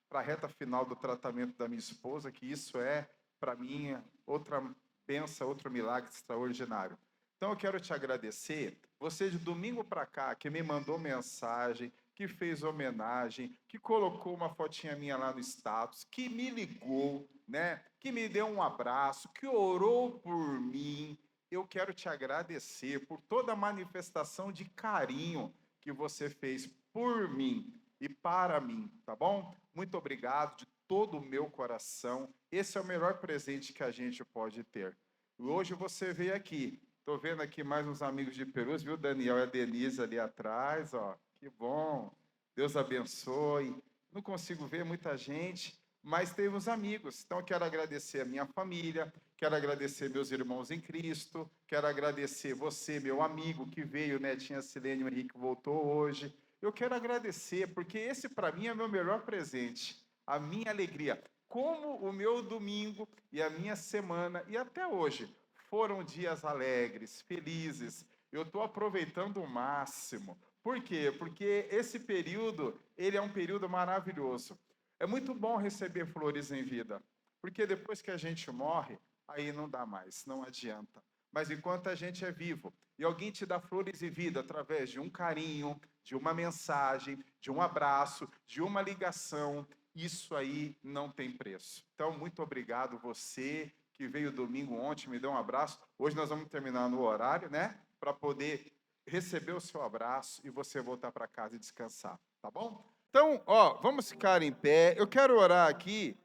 para a reta final do tratamento da minha esposa, que isso é, para mim, outra bênção, outro milagre extraordinário. Então, eu quero te agradecer, você de domingo para cá, que me mandou mensagem, que fez homenagem, que colocou uma fotinha minha lá no status, que me ligou, né? Que me deu um abraço, que orou por mim. Eu quero te agradecer por toda a manifestação de carinho que você fez por mim e para mim, tá bom? Muito obrigado de todo o meu coração. Esse é o melhor presente que a gente pode ter. E hoje você veio aqui. Estou vendo aqui mais uns amigos de Perus, viu, Daniel e a Denise ali atrás, ó. Que bom. Deus abençoe. Não consigo ver muita gente, mas temos amigos. Então, quero agradecer a minha família, quero agradecer meus irmãos em Cristo, quero agradecer você, meu amigo, que veio, né? Tinha Silene e o Henrique voltou hoje. Eu quero agradecer, porque esse, para mim, é meu melhor presente, a minha alegria. Como o meu domingo e a minha semana, e até hoje, foram dias alegres, felizes. Eu estou aproveitando o máximo, Por quê? Porque esse período, ele é um período maravilhoso. É muito bom receber flores em vida, porque depois que a gente morre, aí não dá mais, não adianta. Mas enquanto a gente é vivo, e alguém te dá flores em vida através de um carinho, de uma mensagem, de um abraço, de uma ligação, isso aí não tem preço. Então, muito obrigado você que veio domingo ontem, me deu um abraço. Hoje nós vamos terminar no horário, né? Para poder receber o seu abraço e você voltar para casa e descansar, tá bom? Então, vamos ficar em pé. Eu quero orar aqui.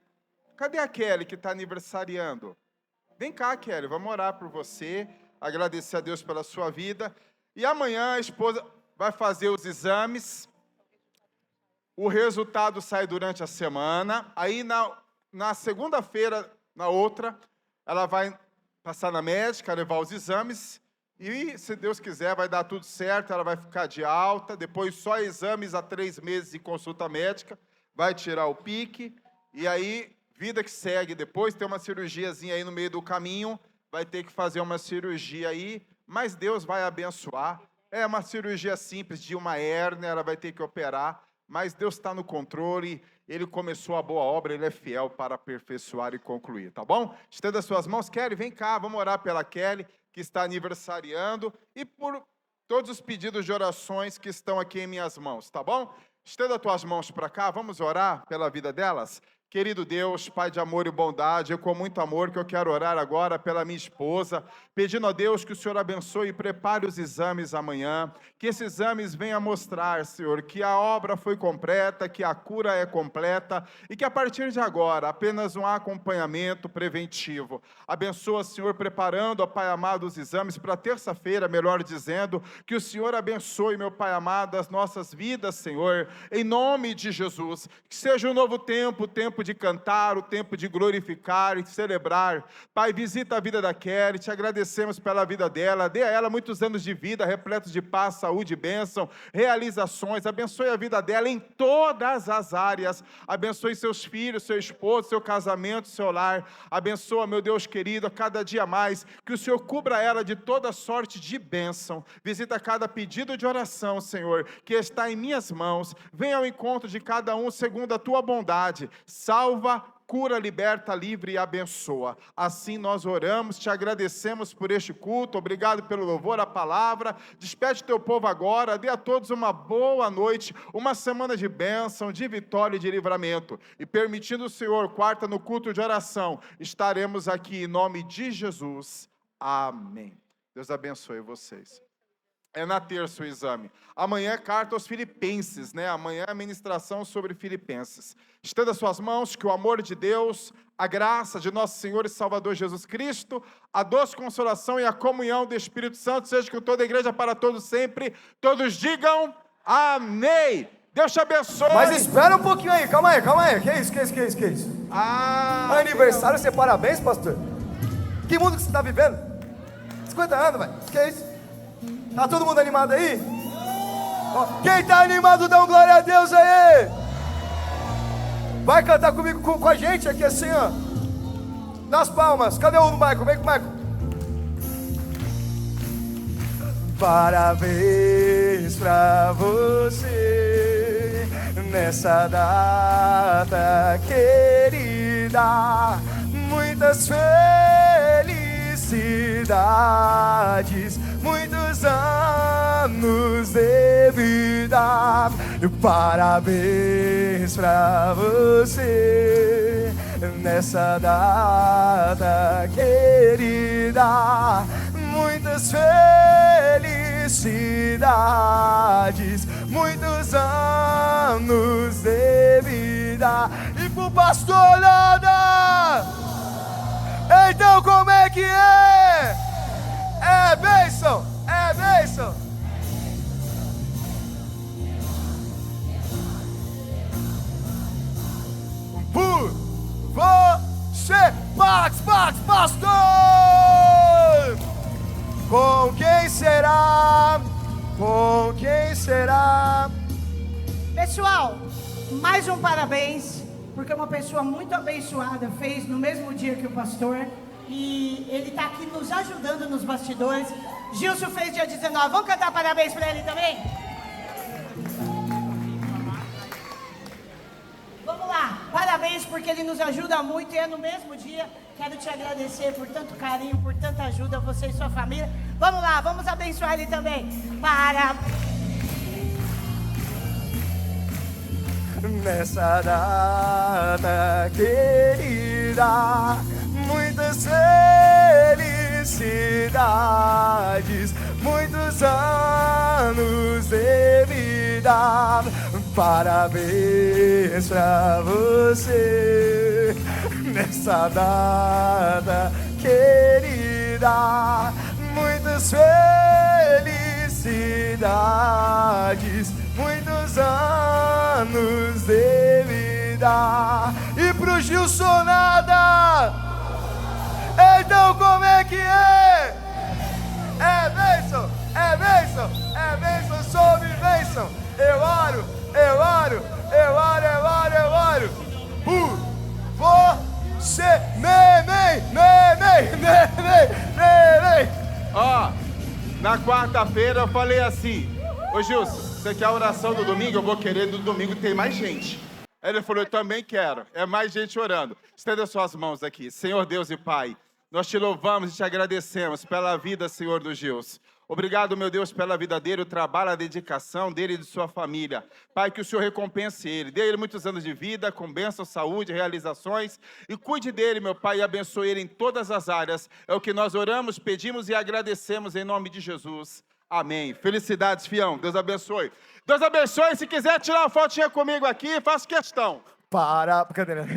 Cadê a Kelly que está aniversariando? Vem cá, Kelly, vamos orar por você, agradecer a Deus pela sua vida. E amanhã a esposa vai fazer os exames. O resultado sai durante a semana. Aí na segunda-feira, na outra, ela vai passar na médica, levar os exames. E, se Deus quiser, vai dar tudo certo, ela vai ficar de alta. Depois, só exames a 3 meses e consulta médica. Vai tirar o pique. E aí, vida que segue. Depois, tem uma cirurgiazinha aí no meio do caminho. Vai ter que fazer uma cirurgia aí. Mas Deus vai abençoar. É uma cirurgia simples de uma hérnia, ela vai ter que operar. Mas Deus está no controle. Ele começou a boa obra, Ele é fiel para aperfeiçoar e concluir, tá bom? Estenda as suas mãos. Kelly, vem cá, vamos orar pela Kelly, que está aniversariando, e por todos os pedidos de orações que estão aqui em minhas mãos, tá bom? Estenda as tuas mãos para cá, vamos orar pela vida delas. Querido Deus, Pai de amor e bondade, é com muito amor que eu quero orar agora pela minha esposa, pedindo a Deus que o Senhor abençoe e prepare os exames amanhã, que esses exames venham mostrar, Senhor, que a obra foi completa, que a cura é completa e que a partir de agora apenas um acompanhamento preventivo. Abençoa, Senhor, preparando, ó Pai amado, os exames para terça-feira, melhor dizendo, que o Senhor abençoe, meu Pai amado, as nossas vidas, Senhor, em nome de Jesus, que seja um novo tempo, o tempo de cantar, o tempo de glorificar e celebrar. Pai, visita a vida da Kelly, te agradecemos pela vida dela, dê a ela muitos anos de vida, repletos de paz, saúde, bênção, realizações, abençoe a vida dela em todas as áreas, abençoe seus filhos, seu esposo, seu casamento, seu lar, abençoa, meu Deus querido, a cada dia mais, que o Senhor cubra ela de toda sorte de bênção, visita cada pedido de oração, Senhor, que está em minhas mãos, venha ao encontro de cada um segundo a tua bondade, salva, cura, liberta, livre e abençoa. Assim nós oramos, te agradecemos por este culto, obrigado pelo louvor, a palavra, despede teu povo agora, dê a todos uma boa noite, uma semana de bênção, de vitória e de livramento. E permitindo o Senhor, quarta no culto de oração, estaremos aqui em nome de Jesus. Amém. Deus abençoe vocês. É na terça o exame. Amanhã é carta aos Filipenses, né? Amanhã é a ministração sobre Filipenses. Estenda suas mãos, que o amor de Deus, a graça de nosso Senhor e Salvador Jesus Cristo, a doce consolação e a comunhão do Espírito Santo seja com toda a igreja para todos sempre. Todos digam amém. Deus te abençoe. Mas espera um pouquinho aí, calma aí. Que isso? Aniversário, você parabéns, pastor? Que mundo que você está vivendo? 50 anos, velho. Que é isso? Tá todo mundo animado aí? Ó, quem tá animado, dá um glória a Deus aí. Vai cantar comigo, com a gente aqui assim, ó. Nas palmas. Cadê o Michael? Vem com o Michael. Parabéns pra você nessa data querida. Muitas felicidades, muitos anos de vida. Parabéns pra você nessa data querida. Muitas felicidades, muitos anos de vida. E pro pastor Nada, então como é que é? É bênção, é bênção. Por você, Max, pastor! Com quem será? Com quem será? Pessoal, mais um parabéns, porque uma pessoa muito abençoada fez no mesmo dia que o pastor, e ele está aqui nos ajudando nos bastidores. Gilson fez dia 19, vamos cantar parabéns para ele também? porque ele nos ajuda muito e é no mesmo dia. Quero te agradecer por tanto carinho, por tanta ajuda, você e sua família. Vamos lá, vamos abençoar ele também. Nessa data querida, muitas felicidades, muitos anos de vida. Parabéns pra você. Nessa data querida, muitas felicidades, muitos anos de vida. E pro Gilson nada. Então como é que é? É bênção, é bênção, é bênção sobre bênção. Eu oro, eu oro, eu oro, eu oro, eu oro por você. Ó, na quarta-feira eu falei assim: ô Gilson, você quer a oração do domingo? Eu vou querer do domingo, tem mais gente. Aí ele falou, eu também quero. É mais gente orando. Estenda suas mãos aqui. Senhor Deus e Pai, nós te louvamos e te agradecemos pela vida, Senhor, do Gilson. Obrigado, meu Deus, pela vida dele, o trabalho, a dedicação dele e de sua família. Pai, que o Senhor recompense ele. Dê ele muitos anos de vida, com bênção, saúde, realizações. E cuide dele, meu Pai, e abençoe ele em todas as áreas. É o que nós oramos, pedimos e agradecemos em nome de Jesus. Amém. Felicidades, fião. Deus abençoe. Deus abençoe. Se quiser tirar uma fotinha comigo aqui, faço questão. Brincadeira.